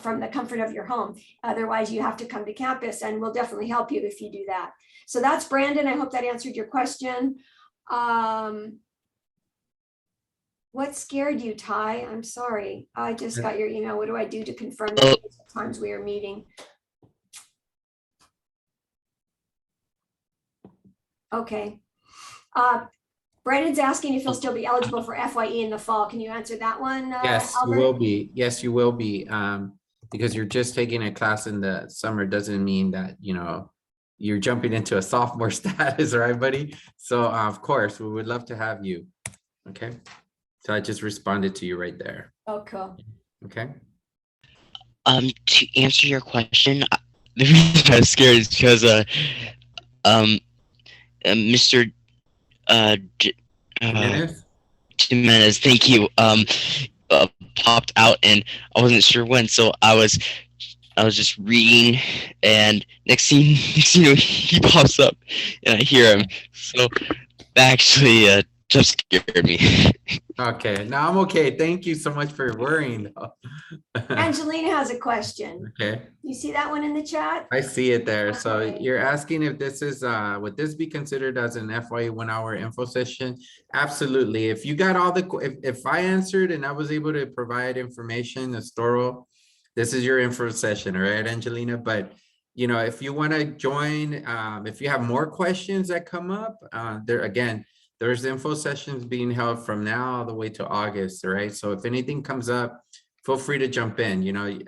from the comfort of your home. Otherwise, you have to come to campus, and we'll definitely help you if you do that. So that's Brandon. I hope that answered your question. What scared you, Ty? I'm sorry. I just got your email. What do I do to confirm the times we are meeting? Okay. Brandon's asking if he'll still be eligible for FYE in the fall. Can you answer that one? Yes, Albert? you will be. Yes, you will be. Because you're just taking a class in the summer doesn't mean that, you know, you're jumping into a sophomore status, right, buddy? So of course, we would love to have you. Okay. So I just responded to you right there. Oh, cool. Okay. To answer your question, the reason I'm scared is because Mr. Jimenez, thank you, popped out, and I wasn't sure when, so I was just reading, and next thing you know, he pops up and I hear him. So that actually just scared me. Okay, now I'm okay. Thank you so much for worrying. Angelina has a question. Okay. You see that one in the chat? I see it there. So Okay. you're asking if this is, would this be considered as an FYE 1 hour info session? Absolutely. If you got all the, if I answered and I was able to provide information, Astoro, this is your info session, all right, Angelina? But, you know, if you want to join, if you have more questions that come up, there again, there's info sessions being held from now all the way to August, all right? So if anything comes up, feel free to jump in, you know,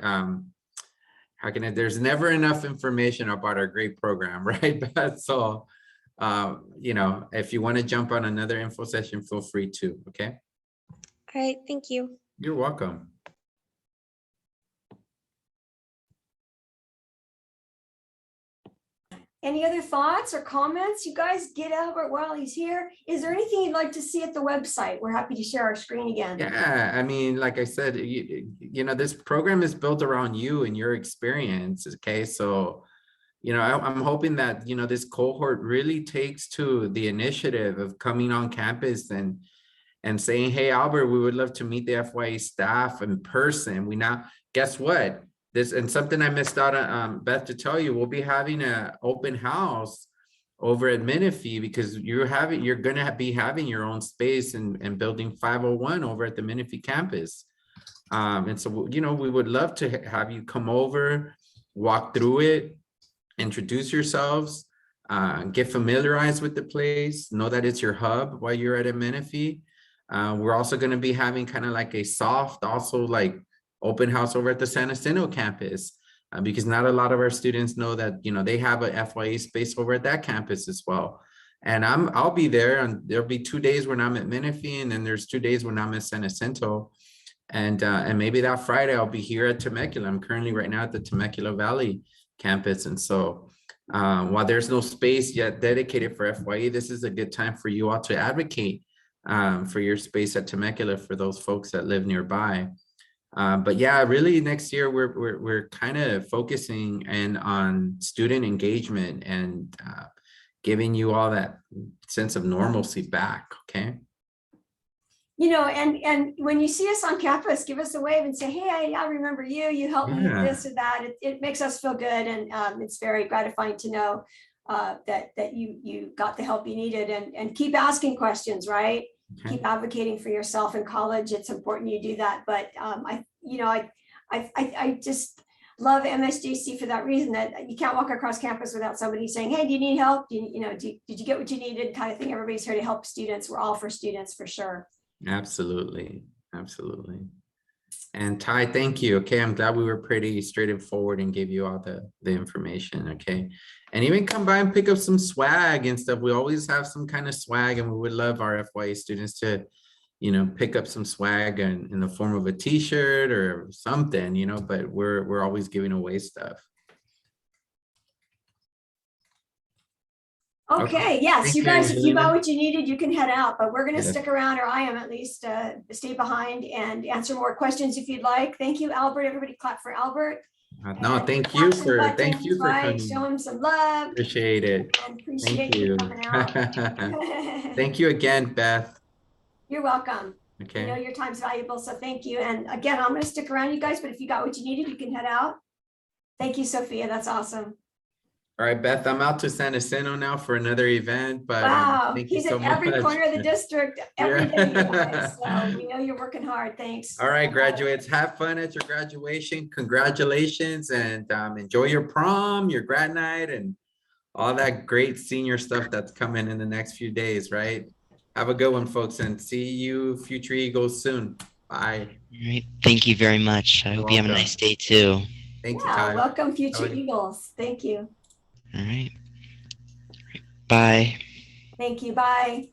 how can I, there's never enough information about our great program, right? But so, you know, if you want to jump on another info session, feel free to, okay? All right, thank you. You're welcome. Any other thoughts or comments? You guys get Albert while he's here. Is there anything you'd like to see at the website? We're happy to share our screen again. Yeah, I mean, like I said, you know, this program is built around you and your experience, okay? So, you know, I'm hoping that, you know, this cohort really takes to the initiative of coming on campus and, and saying, hey, Albert, we would love to meet the FYE staff in person. We now, guess what? This, and something I missed out on, Beth, to tell you, we'll be having an open house over at Menifee, because you're gonna be having your own space in building 501 over at the Menifee campus. And so, you know, we would love to have you come over, walk through it, introduce yourselves, get familiarized with the place, know that it's your hub while you're at a Menifee. We're also going to be having kind of like a soft, also like open house over at the San Jacinto campus, because not a lot of our students know that, you know, they have a FYE space over at that campus as well. And I'll be there, and there'll be 2 days when I'm at Menifee, and then there's 2 days when I'm at San Jacinto. And maybe that Friday I'll be here at Temecula. I'm currently right now at the Temecula Valley campus. And so while there's no space yet dedicated for FYE, this is a good time for you all to advocate for your space at Temecula for those folks that live nearby. But yeah, really next year we're kind of focusing in on student engagement and giving you all that sense of normalcy back. Okay. You know, and when you see us on campus, give us a wave and say, hey, I remember you. You helped me with this or that. It makes us feel good, and it's very gratifying to know that you got the help you needed. And keep asking questions, right? Okay. Keep advocating for yourself in college. It's important you do that. But I just love MSJC for that reason, that you can't walk across campus without somebody saying, hey, do you need help? Did you get what you needed? Kind of thing. Everybody's here to help students. We're all for students, for sure. Absolutely. Absolutely. And Ty, thank you. Okay. I'm glad we were pretty straightforward and gave you all the information. Okay. And even come by and pick up some swag and stuff. We always have some kind of swag, and we would love our FYE students to, you know, pick up some swag in the form of a t-shirt or something, you know, but we're always giving away stuff. Okay, yes, Thank you you, guys, if you got Angelina. what you needed, you can head out, but we're going to Yes. stick around, or I am at least, stay behind and answer more questions if you'd like. Thank you, Albert. Everybody clap for Albert. No, And thank you action for buttons, right? coming. Show him some love. Appreciate it. And Thank appreciate you you. coming out. Thank you again, Beth. You're welcome. Okay. You know your time's valuable, so thank you. And again, I'm going to stick around, you guys, but if you got what you needed, you can head out. Thank you, Sophia. That's awesome. All right, Beth, I'm out to San Jacinto now for another event, but Wow, thank you he's so in every much. corner of the district every Yeah. day, you guys. So we know you're working hard. Thanks. All right, graduates, have fun at your graduation. Congratulations, and enjoy your prom, your grad night, and all that great senior stuff that's coming in the next few days, right? Have a good one, folks, and see you future Eagles soon. Bye. All right. Thank you very much. I hope you have a welcome. nice day too. Thank you, Yeah, Ty. welcome future Have a- Eagles. Thank you. All right. Bye. Thank you. Bye.